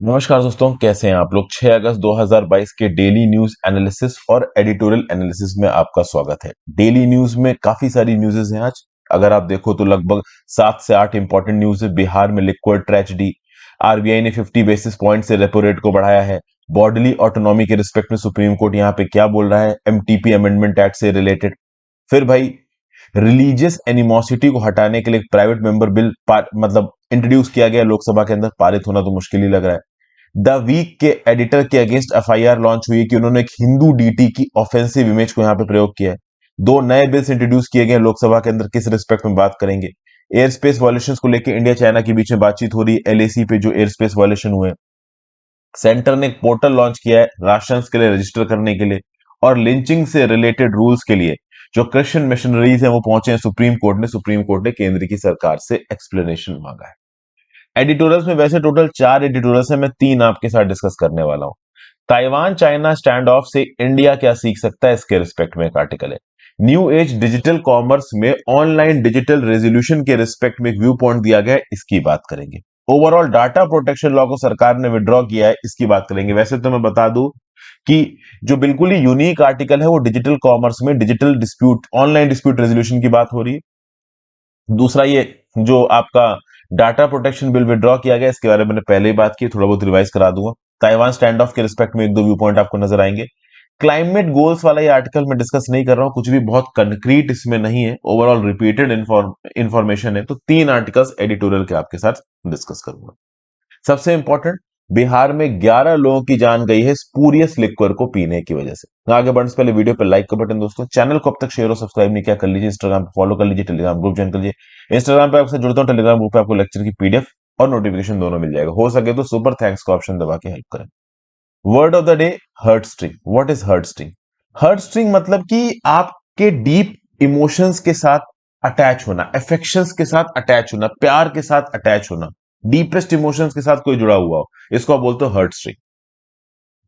नमस्कार दोस्तों, कैसे हैं आप लोग। 6 अगस्त 2022 के डेली न्यूज एनालिसिस और एडिटोरियल एनालिसिस में आपका स्वागत है। डेली न्यूज में काफी सारी न्यूज़ेस हैं आज। अगर आप देखो तो लगभग 7 से 8 इंपॉर्टेंट न्यूज है। बिहार में लिक्विड ट्रेजेडी, आरबीआई ने 50 बेसिस पॉइंट से रेपो रेट को बढ़ाया है। बॉडीली ऑटोनॉमी के रिस्पेक्ट में सुप्रीम कोर्ट यहाँ पे क्या बोल रहा है, एमटीपी अमेंडमेंट एक्ट से रिलेटेड। फिर भाई, रिलीजियस एनिमोसिटी को हटाने के लिए प्राइवेट मेंबर बिल मतलब इंट्रोड्यूस किया गया लोकसभा के अंदर। पारित होना तो मुश्किल ही लग रहा है। द वीक के एडिटर के अगेंस्ट एफआईआर लॉन्च हुई है कि उन्होंने एक हिंदू डीटी की ऑफेंसिव इमेज को यहां पे प्रयोग किया है। दो नए बिल्स इंट्रोड्यूस किए गए लोकसभा के अंदर, किस रिस्पेक्ट में बात करेंगे। एयर स्पेस वायलेशंस को लेकर इंडिया चाइना के बीच में बातचीत हो रही है, एलएसी पे जो एयर स्पेस वायलेशन हुए। सेंटर ने एक पोर्टल लॉन्च किया है राशंस के लिए रजिस्टर करने के लिए। और लिंचिंग से रिलेटेड रूल्स के लिए जो क्रिश्चियन मिशनरीज हैं वो पहुंचे हैं सुप्रीम कोर्ट ने केंद्र की सरकार से एक्सप्लेनेशन मांगा है। एडिटोरियल्स में वैसे टोटल 4 एडिटोरियल्स हैं, मैं 3 आपके साथ डिस्कस करने वाला हूं। ताइवान चाइना स्टैंड ऑफ से इंडिया क्या सीख सकता है, इसके रिस्पेक्ट में एक आर्टिकल है। न्यू एज डिजिटल कॉमर्स में ऑनलाइन डिजिटल रेजोल्यूशन के रिस्पेक्ट में एक व्यू पॉइंट दिया गया है, इसकी बात करेंगे। ओवरऑल डाटा प्रोटेक्शन लॉ को सरकार ने विड्रॉ किया है, इसकी बात करेंगे। वैसे तो मैं बता दूं कि जो बिल्कुल ही यूनिक आर्टिकल है वो डिजिटल कॉमर्स में digital dispute online dispute resolution की बात हो रही है। दूसरा, ये जो आपका डाटा प्रोटेक्शन बिल विड्रॉ किया गया, इसके बारे में मैंने पहले ही बात की, थोड़ा बहुत रिवाइज करा दूंगा। ताइवान स्टैंड ऑफ के रिस्पेक्ट में एक दो व्यू पॉइंट आपको नजर आएंगे। क्लाइमेट गोल्स वाला ये आर्टिकल मैं डिस्कस नहीं कर रहा हूं, कुछ भी बहुत कंक्रीट इसमें नहीं है, ओवरऑल रिपीटेड इंफॉर्मेशन है। तो 3 आर्टिकल्स एडिटोरियल के आपके साथ डिस्कस करूंगा। सबसे इंपॉर्टेंट, बिहार में 11 लोगों की जान गई है स्पूरियस लिक्वर को पीने की वजह से। आगे बढ़ने से पहले वीडियो पे लाइक का बटन, दोस्तों चैनल को अब तक शेयर और सब्सक्राइब नहीं किया कर लीजिए। इंस्टाग्राम पे फॉलो कर लीजिए, टेलीग्राम ग्रुप ज्वाइन कर लीजिए। इंस्टाग्राम पे आपसे जुड़ता हूं, टेलीग्राम ग्रुप पे आपको लेक्चर की पीडीएफ और नोटिफिकेशन दोनों मिल जाएगा। हो सके तो सुपर थैंक्स का ऑप्शन दबा के हेल्प करें। Word of the day, heart string. What is heart string? Heart string मतलब कि आपके डीप इमोशंस के साथ अटैच होना, अफेक्शंस के साथ अटैच होना, प्यार के साथ अटैच होना, डीपेस्ट इमोशंस के साथ कोई जुड़ा हुआ हो, इसको आप बोलते हो हर्ट स्ट्रिंग।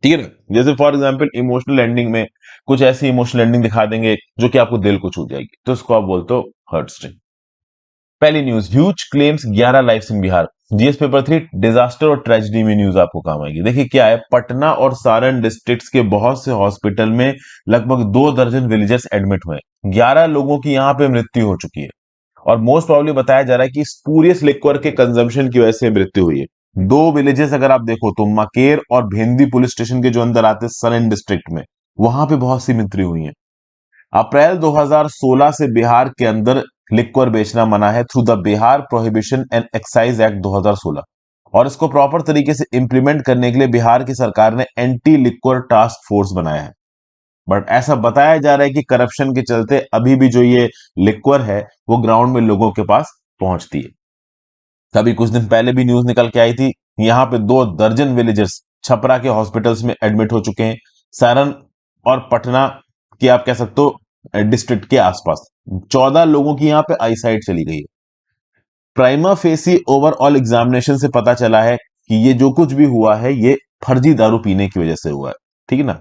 ठीक है ना। जैसे फॉर एग्जाम्पल इमोशनल एंडिंग में कुछ ऐसी इमोशनल एंडिंग दिखा देंगे जो कि आपको दिल को छू जाएगी, तो इसको आप बोलते हो हर्ट स्ट्रिंग। पहली न्यूज, ह्यूज क्लेम्स 11 लाइफ्स इन बिहार। जीएस पेपर 3 डिजास्टर और ट्रेजेडी में न्यूज आपको काम आएगी। देखिए क्या है, पटना और सारण डिस्ट्रिक्ट्स के बहुत से हॉस्पिटल में लगभग 2 दर्जन विलेजर्स एडमिट हुए। 11 लोगों की यहां पे मृत्यु हो चुकी है। और मोस्ट प्रॉब्ली बताया जा रहा है कि स्पूरियस लिक्वर के कंजम्पशन की वजह से मृत्यु हुई है। 2 विलेजेस अगर आप देखो तो मकेर और भेंदी पुलिस स्टेशन के जो अंदर आते हैं सलन डिस्ट्रिक्ट में, वहां पे बहुत सी मृत्यु हुई है। अप्रैल 2016 से बिहार के अंदर लिक्वर बेचना मना है through the Bihar prohibition and excise act 2016। और इसको प्रॉपर तरीके से इंप्लीमेंट करने के लिए बिहार की सरकार ने एंटी लिक्वर टास्क फोर्स बनाया है। बट ऐसा बताया जा रहा है कि करप्शन के चलते अभी भी जो ये लिक्वर है वो ग्राउंड में लोगों के पास पहुंचती है। तभी कुछ दिन पहले भी न्यूज निकल के आई थी, यहाँ पे 2 दर्जन विलेजर्स छपरा के हॉस्पिटल्स में एडमिट हो चुके हैं। सारण और पटना की आप कह सकते हो डिस्ट्रिक्ट के आसपास 14 लोगों की यहाँ पे आईसाइट चली गई है। प्राइमा फेसी ओवरऑल एग्जामिनेशन से पता चला है कि ये जो कुछ भी हुआ है ये फर्जी दारू पीने की वजह से हुआ है। ठीक है ना।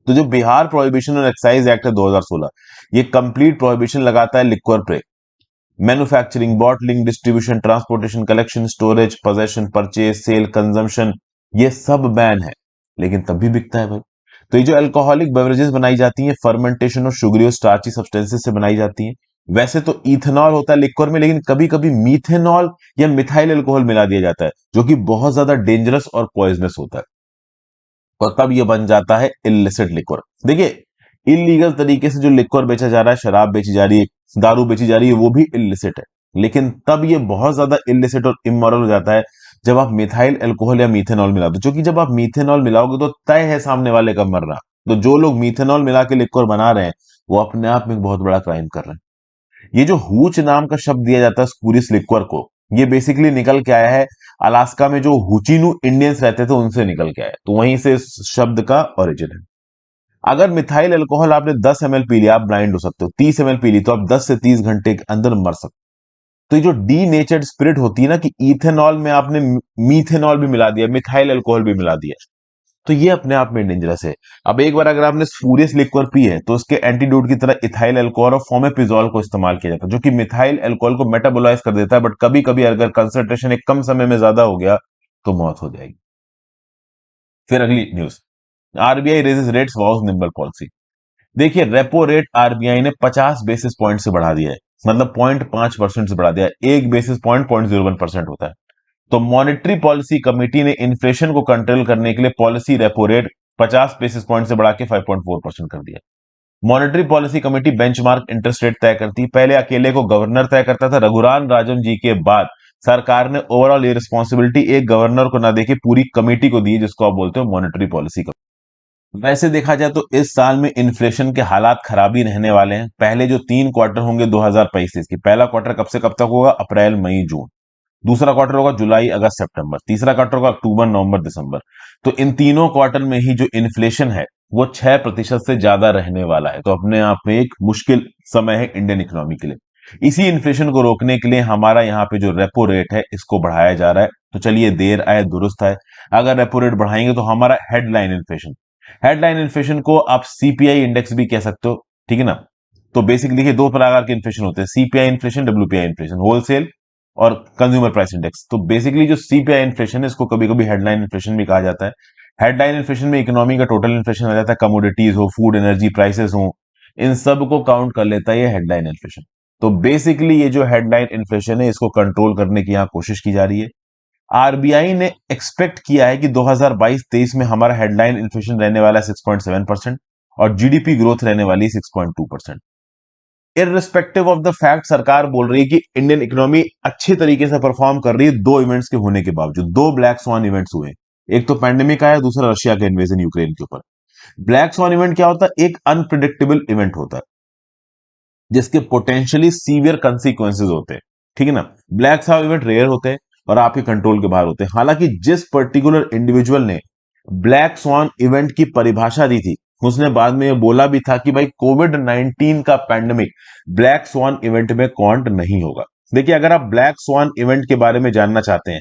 तो जो बिहार प्रोहिबिशन और एक्साइज एक्ट है 2016, ये कंप्लीट प्रोहिबिशन लगाता है लिक्वर पे। Manufacturing, bottling, distribution, transportation, collection, storage, possession, purchase, sale, consumption, ये सब बैन है, लेकिन तब भी बिकता है भाई। तो ये जो अल्कोहलिक बेवरेजेस बनाई जाती हैं फर्मेंटेशन और शुगरी और स्टार्ची सब्सटेंसेस से बनाई जाती हैं। वैसे तो इथेनॉल होता है लिक्वर में, लेकिन कभी कभी मीथेनॉल या मिथाइल अल्कोहल मिला दिया जाता है, जो कि बहुत ज्यादा डेंजरस और पॉइजनस होता है। और तब ये बन जाता है इलिसिट लिक्वर। देखिए, इलीगल तरीके से जो लिक्वर बेचा जा रहा है, शराब बेची जा रही है, दारू बेची जा रही है, वो भी इलिसिट है। लेकिन तब ये बहुत ज्यादा इलिसिट और इमोरल हो जाता है जब आप मिथाइल अल्कोहल या मीथेनॉल मिला दो, क्योंकि जब आप मीथेनॉल मिलाओगे तो तय है सामने वाले का मरना। तो जो लोग मीथेनॉल मिला के लिक्वर बना रहे हैं वो अपने आप में एक बहुत बड़ा क्राइम कर रहे हैं। ये जो हूच नाम का शब्द दिया जाता है स्पूरियस लिक्वर को, ये बेसिकली निकल के आया है अलास्का में जो हुचिनू इंडियंस रहते थे उनसे निकल के आया है। तो वहीं से इस शब्द का ओरिजिन है। अगर मिथाइल अल्कोहल आपने 10 ml पी लिया, आप ब्लाइंड हो सकते हो। 30 ml पी ली तो आप 10 से 30 घंटे के अंदर मर सकते हो। तो ये जो डी नेचर्ड स्पिरिट होती है ना, कि इथेनॉल में आपने मीथेनॉल भी मिला दिया, मिथाइल अल्कोहल भी मिला दिया, तो ये अपने आप में डेंजरस है। अब एक बार अगर आपने स्पूरियस लिक्वर पी है तो उसके एंटीडोट की तरह इथाइल अल्कोहल और फॉमेपिजोल को इस्तेमाल किया जाता है, जो कि मिथाइल अल्कोहल को मेटाबोलाइज कर देता है। बट कभी कभी अगर कंसंट्रेशन एक कम समय में ज्यादा हो गया तो मौत हो जाएगी। फिर अगली news, RBI raises rates vows nimble policy. देखिए, रेपो रेट आरबीआई ने 50 बेसिस पॉइंट से बढ़ा दिया है, मतलब 0.5% से बढ़ा दिया है। एक बेसिस पॉइंट 0.01% होता है। तो मॉनेटरी पॉलिसी कमेटी ने इन्फ्लेशन को कंट्रोल करने के लिए policy repo rate 50 basis point से बढ़ा के 5.4% कर दिया। Monetary policy committee benchmark interest rate तय करती है। पहले अकेले को गवर्नर तय करता था। रघुराम राजन जी के बाद सरकार ने ओवरऑल ये रिस्पॉन्सिबिलिटी एक गवर्नर को ना देके पूरी कमेटी को दी, जिसको आप बोलते हो मॉनेटरी पॉलिसी। वैसे देखा जाए तो इस साल में इन्फ्लेशन के हालात खराब ही रहने वाले हैं। पहले जो 3 क्वार्टर होंगे 2025 की, पहला क्वार्टर कब से कब तक होगा? अप्रैल मई जून। दूसरा क्वार्टर होगा जुलाई अगस्त सितंबर। तीसरा क्वार्टर होगा अक्टूबर नवंबर दिसंबर। तो इन तीनों क्वार्टर में ही जो इन्फ्लेशन है वो 6% से ज्यादा रहने वाला है। तो अपने आप में एक मुश्किल समय है इंडियन इकोनॉमी के लिए। इसी इन्फ्लेशन को रोकने के लिए हमारा यहाँ पे जो रेपो रेट है इसको बढ़ाया जा रहा है। तो चलिए, देर आए दुरुस्त आए। अगर रेपो रेट बढ़ाएंगे तो हमारा हेडलाइन इन्फ्लेशन को आप सीपीआई इंडेक्स भी कह सकते हो, ठीक है ना। तो बेसिकली देखिए, दो प्रकार के इन्फ्लेशन होते हैं, CPI inflation, WPI inflation, wholesale और कंज्यूमर प्राइस इंडेक्स। तो बेसिकली जो सीपीआई इन्फ्लेशन है इसको कभी कभी हेडलाइन इन्फ्लेशन भी कहा जाता है। हेडलाइन इन्फ्लेशन में इकोनॉमी का टोटल इन्फ्लेशन आ जाता है, कमोडिटीज हो, फूड एनर्जी प्राइसेस हो, इन सब को काउंट कर लेता है ये हेडलाइन इन्फ्लेशन। तो बेसिकली ये जो हेडलाइन इन्फ्लेशन है इसको कंट्रोल करने की यहाँ कोशिश की जा रही है। आरबीआई ने एक्सपेक्ट किया है कि 2022-23 में हमारा हेडलाइन इन्फ्लेशन रहने वाला है 6.7% और जीडीपी ग्रोथ रहने वाली है 6.2%। इररिस्पेक्टिव ऑफ द फैक्ट, सरकार बोल रही है कि इंडियन इकोनॉमी अच्छे तरीके से परफॉर्म कर रही है दो इवेंट्स के होने के बावजूद। दो ब्लैक स्वान इवेंट्स हुए, एक तो पैंडेमिक आया, दूसरा रशिया का इन्वेजन यूक्रेन के ऊपर। ब्लैक स्वान इवेंट क्या होता है? एक अनप्रिडिक्टेबल इवेंट होता है जिसके पोटेंशियली सीवियर कंसिक्वेंसेज होते हैं, ठीक है ना। ब्लैक स्वान इवेंट रेयर होते हैं और आपके कंट्रोल के बाहर होते हैं। हालांकि जिस पर्टिकुलर इंडिविजुअल ने ब्लैक स्वान इवेंट की परिभाषा दी थी उसने बाद में ये बोला भी था कि भाई कोविड-19 का पैंडेमिक ब्लैक स्वान इवेंट में काउंट नहीं होगा। देखिए, अगर आप ब्लैक स्वान इवेंट के बारे में जानना चाहते हैं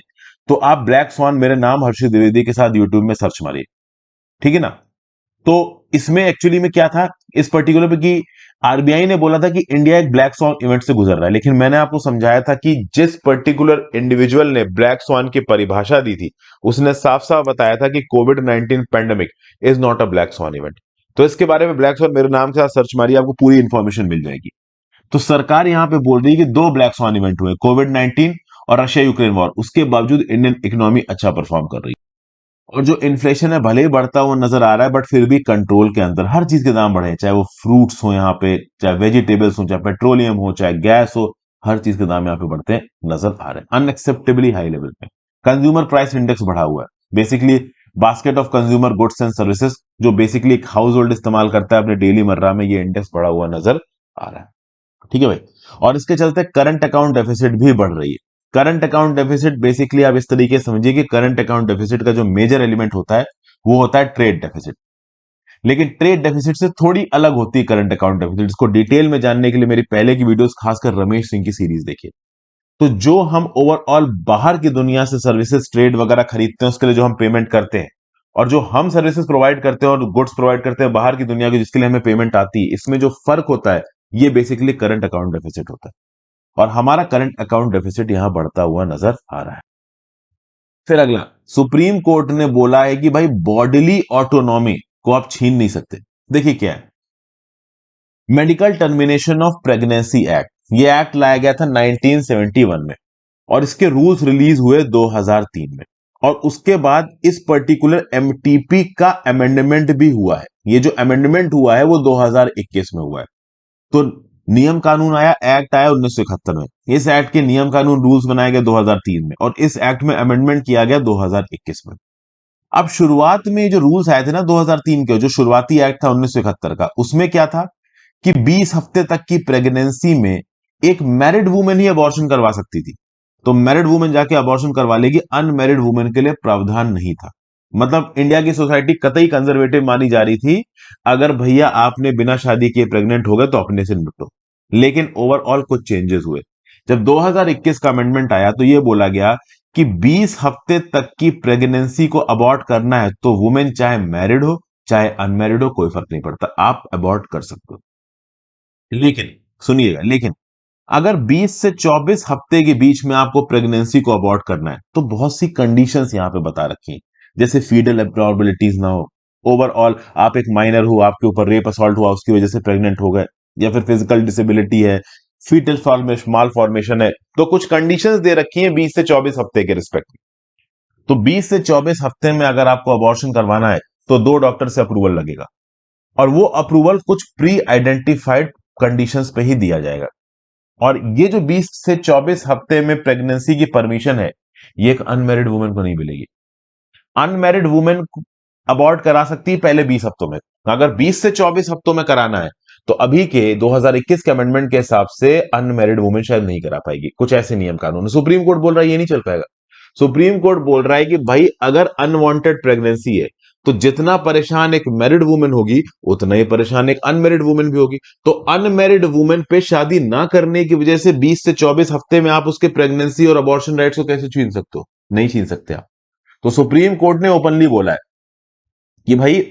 तो आप ब्लैक स्वान मेरे नाम हर्षित द्विवेदी के साथ यूट्यूब में सर्च मारिए, ठीक है ना। तो इसमें एक्चुअली में क्या था इस पर्टिकुलर पे कि आरबीआई ने बोला था कि इंडिया एक ब्लैक स्वान इवेंट से गुजर रहा है, लेकिन मैंने आपको समझाया था कि जिस पर्टिकुलर इंडिविजुअल ने ब्लैक स्वान की परिभाषा दी थी उसने साफ साफ बताया था कि कोविड-19 pandemic is not a black swan event. तो इसके बारे में ब्लैक स्वान मेरे नाम के साथ सर्च मारिए, आपको पूरी इंफॉर्मेशन मिल जाएगी। तो सरकार यहां पे बोल रही है कि दो ब्लैक स्वान इवेंट हुए, कोविड-19 और रशिया यूक्रेन वॉर, उसके बावजूद इंडियन इकोनॉमी अच्छा परफॉर्म कर रही है। और जो इन्फ्लेशन है भले ही बढ़ता हुआ नजर आ रहा है बट फिर भी कंट्रोल के अंदर। हर चीज के दाम बढ़े हैं, चाहे वो फ्रूट्स हो यहाँ पे, चाहे वेजिटेबल्स हो, चाहे पेट्रोलियम हो, चाहे गैस हो, हर चीज के दाम यहाँ पे बढ़ते नजर आ रहे हैं अनएक्सेप्टेबली हाई लेवल पे। कंज्यूमर प्राइस इंडेक्स बढ़ा हुआ है, basically basket of consumer goods and services, जो बेसिकली एक हाउस होल्ड इस्तेमाल करता है अपने डेली मर्रा में, ये इंडेक्स बढ़ा हुआ नजर आ रहा है, ठीक है भाई। और इसके चलते करंट अकाउंट डेफिसिट भी बढ़ रही है। करंट अकाउंट डेफिसिट बेसिकली आप इस तरीके से समझिए कि करंट अकाउंट डेफिसिट का जो मेजर एलिमेंट होता है वो होता है ट्रेड डेफिसिट। लेकिन ट्रेड डेफिसिट से थोड़ी अलग होती है करंट अकाउंट डेफिसिट। इसको डिटेल में जानने के लिए मेरी पहले की वीडियोस, खासकर रमेश सिंह की सीरीज देखिए। तो जो हम ओवरऑल बाहर की दुनिया से सर्विसेज ट्रेड वगैरह खरीदते हैं उसके लिए जो हम पेमेंट करते हैं, और जो हम सर्विसेज प्रोवाइड करते हैं और गुड्स प्रोवाइड करते हैं बाहर की दुनिया की जिसके लिए हमें पेमेंट आती है, इसमें जो फर्क होता है ये बेसिकली करंट अकाउंट डेफिसिट होता है। और हमारा करंट अकाउंट डेफिसिट यहां बढ़ता हुआ नजर आ रहा है। फिर अगला, सुप्रीम कोर्ट ने बोला है कि भाई बॉडीली ऑटोनॉमी को आप छीन नहीं सकते। देखिए क्या है, medical termination of pregnancy act, ये एक्ट लाया गया था 1971 में और इसके रूल्स रिलीज हुए 2003 में। और उसके बाद इस पर्टिकुलर एमटीपी का अमेंडमेंट भी हुआ है। ये जो अमेंडमेंट हुआ है वो 2021 में हुआ है। तो नियम कानून आया, एक्ट आया 1971 में। इस एक्ट के नियम कानून रूल्स बनाए गए 2003 में और इस एक्ट में अमेंडमेंट किया गया 2021 में। अब शुरुआत में जो रूल्स आए थे ना 2003 के, जो शुरुआती एक्ट था 1971 का, उसमें क्या था कि 20 हफ्ते तक की प्रेगनेंसी में एक मैरिड वुमेन ही अबॉर्शन करवा सकती थी। तो मैरिड वुमेन जाके अबॉर्शन करवा लेगी, अनमैरिड वुमेन के लिए प्रावधान नहीं था। मतलब इंडिया की सोसाइटी कतई कंजर्वेटिव मानी जा रही थी। अगर भैया आपने बिना शादी किए प्रेग्नेंट हो गए तो अपने से निपटो। लेकिन ओवरऑल कुछ चेंजेस हुए। जब 2021 का अमेंडमेंट आया तो यह बोला गया कि 20 हफ्ते तक की प्रेगनेंसी को अबॉर्ट करना है तो वुमेन चाहे मैरिड हो चाहे अनमैरिड हो, कोई फर्क नहीं पड़ता, आप अबॉर्ट कर सकते हो। लेकिन सुनिएगा, लेकिन अगर 20 से 24 हफ्ते के बीच में आपको प्रेगनेंसी को अबॉर्ट करना है तो बहुत सी कंडीशंस यहां पे बता रखी हैं। जैसे फीटल एब्नॉर्मलिटीज ना हो, ओवरऑल आप एक माइनर हो, आपके ऊपर रेप असॉल्ट हुआ, उसकी वजह से प्रेग्नेंट हो गए, या फिर फिजिकल डिसेबिलिटी है, फीटल फॉर्मेशन माल फॉर्मेशन है, तो कुछ कंडीशंस दे रखी हैं 20 से 24 हफ्ते के रिस्पेक्ट में। तो 20 से 24 हफ्ते में अगर आपको अबॉर्शन करवाना है तो 2 डॉक्टर से अप्रूवल लगेगा, और वो अप्रूवल कुछ प्री आइडेंटिफाइड कंडीशंस पे ही दिया जाएगा। और ये जो 20 से 24 हफ्ते में प्रेगनेंसी की परमिशन है, ये एक अनमैरिड वुमेन को नहीं मिलेगी। अनमैरिड वुमेन अबॉर्ट करा सकती है पहले 20 हफ्तों में। अगर 20 से 24 हफ्तों में कराना है तो अभी के 2021 के अमेंडमेंट के हिसाब से अनमैरिड वुमेन शायद नहीं करा पाएगी, कुछ ऐसे नियम कानून है। सुप्रीम कोर्ट बोल रहा है ये नहीं चल पाएगा। सुप्रीम कोर्ट बोल रहा है कि भाई अगर अनवांटेड प्रेगनेंसी है तो जितना परेशान एक मैरिड वुमेन होगी उतना ही परेशान एक अनमैरिड वुमेन भी होगी। तो अनमैरिड वुमेन पे शादी ना करने की वजह से 20 से 24 हफ्ते में आप उसके प्रेगनेंसी और अबॉर्शन राइट्स को कैसे छीन सकते हो? नहीं छीन सकते आप। तो सुप्रीम कोर्ट ने ओपनली बोला है कि भाई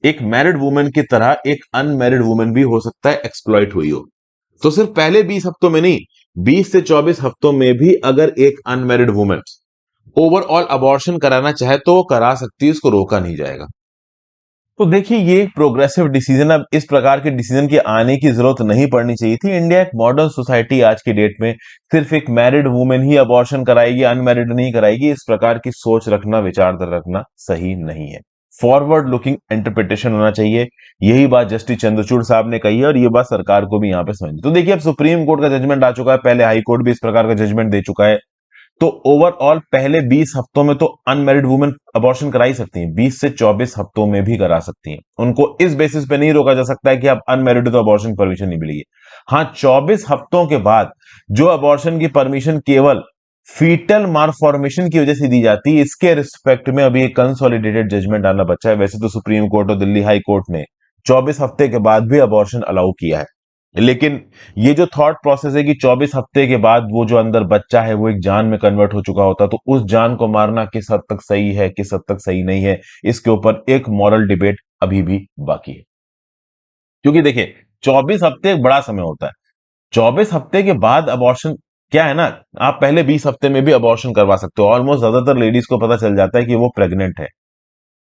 एक मैरिड वुमेन की तरह एक अनमैरिड वुमेन भी हो सकता है एक्सप्लॉइट हुई हो। तो सिर्फ पहले 20 हफ्तों में नहीं, 20 से 24 हफ्तों में भी अगर एक अनमैरिड वुमेन ओवरऑल अबॉर्शन कराना चाहे तो वो करा सकती है, उसको रोका नहीं जाएगा। तो देखिए ये एक प्रोग्रेसिव डिसीजन, अब इस प्रकार के डिसीजन के आने की जरूरत नहीं पड़नी चाहिए थी। इंडिया एक मॉडर्न सोसाइटी आज की डेट में सिर्फ एक मैरिड वुमेन ही अबॉर्शन कराएगी, अनमैरिड नहीं कराएगी, इस प्रकार की सोच रखना, विचारधारा रखना सही नहीं है। फॉरवर्ड लुकिंग इंटरप्रिटेशन होना चाहिए। यही बात जस्टिस चंद्रचूड़ साहब ने कही है और ये बात सरकार को भी यहां पे समझनी। तो देखिए अब सुप्रीम कोर्ट का जजमेंट आ चुका है, पहले हाई कोर्ट भी इस प्रकार का जजमेंट दे चुका है। तो ओवरऑल पहले 20 हफ्तों में तो अनमैरिड वुमेन अबॉर्शन करा ही सकती हैं, 20 से 24 हफ्तों में भी करा सकती हैं। उनको इस बेसिस पे नहीं रोका जा सकता है कि आप अनमैरिड हो तो अबॉर्शन परमिशन नहीं मिलेगी। हाँ, 24 हफ्तों के बाद जो अबॉर्शन की परमिशन केवल फीटल मालफॉर्मेशन की वजह से दी जाती है, इसके रिस्पेक्ट में अभी एक कंसोलिडेटेड जजमेंट आना बचा है। वैसे तो सुप्रीम कोर्ट और दिल्ली हाई कोर्ट ने 24 हफ्ते के बाद भी अबॉर्शन अलाउ किया है, लेकिन ये जो थॉट प्रोसेस है कि 24 हफ्ते के बाद वो जो अंदर बच्चा है वो एक जान में कन्वर्ट हो चुका होता, तो उस जान को मारना किस हद तक सही है, किस हद तक सही नहीं है, इसके ऊपर एक मॉरल डिबेट अभी भी बाकी है। क्योंकि देखिए 24 हफ्ते एक बड़ा समय होता है। 24 हफ्ते के बाद अबॉर्शन क्या है ना, आप पहले 20 हफ्ते में भी अबॉर्शन करवा सकते हो। ऑलमोस्ट ज्यादातर लेडीज को पता चल जाता है कि वो प्रेग्नेंट है।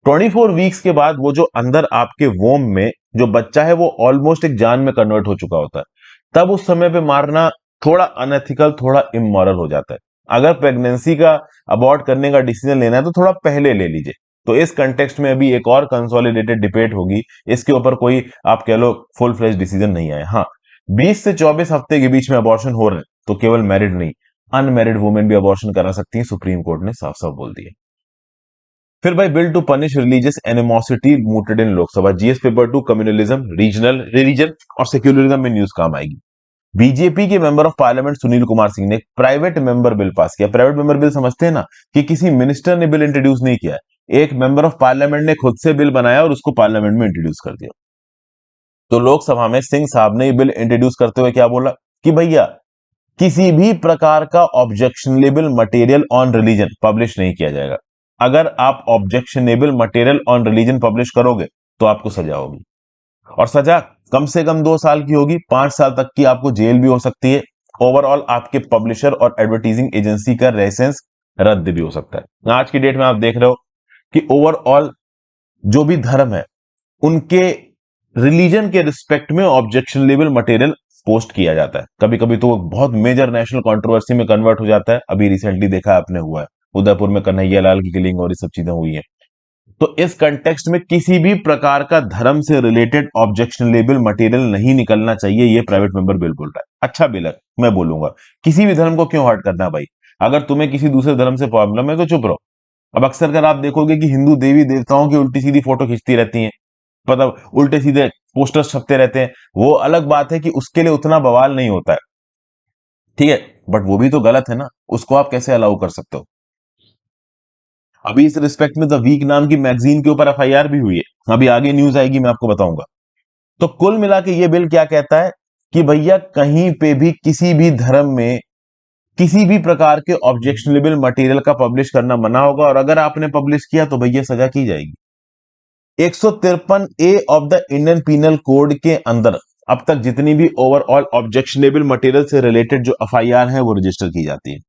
24 वीक्स के बाद वो जो अंदर आपके वोम में जो बच्चा है वो ऑलमोस्ट एक जान में कन्वर्ट हो चुका होता है। तब उस समय पे मारना थोड़ा अनएथिकल, थोड़ा इमोरल हो जाता है। अगर प्रेगनेंसी का अबॉर्ट करने का डिसीजन लेना है तो थोड़ा पहले ले लीजिए। तो इस कंटेक्स्ट में अभी एक और कंसोलिडेटेड डिबेट होगी, इसके ऊपर कोई आप कह लो फुल फ्लेज डिसीजन नहीं आया। हाँ, 20 से 24 हफ्ते के बीच में अबॉर्शन हो रहे हैं तो केवल मैरिड नहीं, अनमैरिड वुमेन भी अबॉर्शन करा सकती है, सुप्रीम कोर्ट ने साफ साफ बोल दिया। फिर भाई bill to punish religious animosity mooted in Lok, Sabha पेपर 2 कम्युनलिज्म, रीजनल रिलीजन और सेक्युलरिज्म में न्यूज काम आएगी। बीजेपी के member of parliament Sunil Kumar Singh ने एक प्राइवेट मेंबर बिल पास किया। प्राइवेट मेंबर बिल समझते हैं ना, कि किसी मिनिस्टर ने बिल इंट्रोड्यूस नहीं किया है, एक मेंबर ऑफ पार्लियामेंट ने खुद से बिल बनाया और उसको पार्लियामेंट में इंट्रोड्यूस कर दिया। तो लोकसभा में सिंह साहब ने ये बिल इंट्रोड्यूस करते हुए क्या बोला कि भैया किसी भी प्रकार का objectionable material on religion publish नहीं किया जाएगा। अगर आप objectionable material on religion publish करोगे तो आपको सजा होगी, और सजा कम से कम 2 साल की होगी, 5 साल तक की आपको जेल भी हो सकती है। ओवरऑल आपके पब्लिशर और एडवर्टाइजिंग एजेंसी का लाइसेंस रद्द भी हो सकता है। आज की डेट में आप देख रहे हो कि ओवरऑल जो भी धर्म है उनके रिलीजन के रिस्पेक्ट में ऑब्जेक्शनेबल मटेरियल पोस्ट किया जाता है। कभी कभी तो वो बहुत मेजर नेशनल कंट्रोवर्सी में कन्वर्ट हो जाता है। अभी रिसेंटली देखा है आपने, हुआ है उदयपुर में कन्हैया लाल की किलिंग और ये सब चीजें हुई हैं। तो इस कंटेक्स्ट में किसी भी प्रकार का धर्म से रिलेटेड ऑब्जेक्शनेबल मटेरियल नहीं निकलना चाहिए, ये प्राइवेट मेंबर बिल बोल रहा है। अच्छा बिल है, मैं बोलूंगा। किसी भी धर्म को क्यों हर्ट करना है भाई? अगर तुम्हें किसी दूसरे धर्म से प्रॉब्लम है तो चुप रहो। अब अक्सर कर आप देखोगे कि हिंदू देवी देवताओं की उल्टी सीधी फोटो खींचती रहती हैं, मतलब उल्टे सीधे पोस्टर्स छपते रहते हैं। वो अलग बात है कि उसके लिए उतना बवाल नहीं होता है, ठीक है, बट वो भी तो गलत है ना, उसको आप कैसे अलाउ कर सकते हो? अभी इस रिस्पेक्ट में द वीक नाम की मैगजीन के ऊपर एफआईआर भी हुई है, अभी आगे न्यूज आएगी मैं आपको बताऊंगा। तो कुल मिला के ये बिल क्या कहता है कि भैया कहीं पे भी किसी भी धर्म में किसी भी प्रकार के ऑब्जेक्शनेबल मटेरियल का पब्लिश करना मना होगा, और अगर आपने पब्लिश किया तो भैया सजा की जाएगी। 153 A of the Indian penal code के अंदर अब तक जितनी भी ओवरऑल ऑब्जेक्शनेबल मटेरियल से रिलेटेड जो एफआईआर है वो रजिस्टर की जाती है।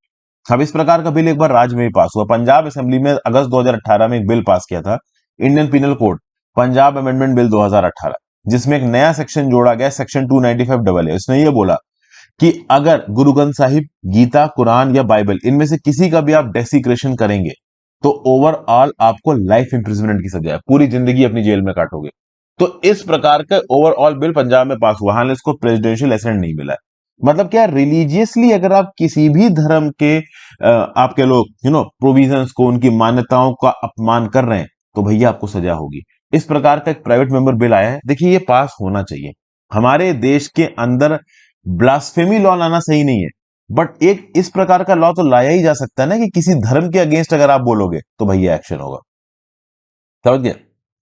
अब इस प्रकार का बिल एक बार राज्य में भी पास हुआ। पंजाब असेंबली में अगस्त 2018 में एक बिल पास किया था, Indian penal code Punjab amendment bill 2018, जिसमें एक नया सेक्शन जोड़ा गया, सेक्शन 295 AA। उसने ये बोला कि अगर गुरु ग्रंथ साहिब, गीता, कुरान या बाइबल इनमें से किसी का भी आप डेसिक्रेशन करेंगे तो ओवरऑल आपको लाइफ इंप्रिजनमेंट की सजा है, पूरी जिंदगी अपनी जेल में काटोगे। तो इस प्रकार का ओवरऑल बिल पंजाब में पास हुआ, हालांकि इसको प्रेसिडेंशियल एसेंट नहीं मिला है। मतलब क्या, रिलीजियसली अगर आप किसी भी धर्म के आप कह लो प्रोविजंस को, उनकी मान्यताओं का अपमान कर रहे हैं, तो भैया आपको सजा होगी। इस प्रकार का एक प्राइवेट मेंबर बिल आया है। देखिए, ये पास होना चाहिए। हमारे देश के अंदर ब्लास्फेमी लॉ लाना सही नहीं है, बट एक इस प्रकार का लॉ तो लाया ही जा सकता है ना, कि किसी धर्म के अगेंस्ट अगर आप बोलोगे तो भैया एक्शन होगा। समझ गए?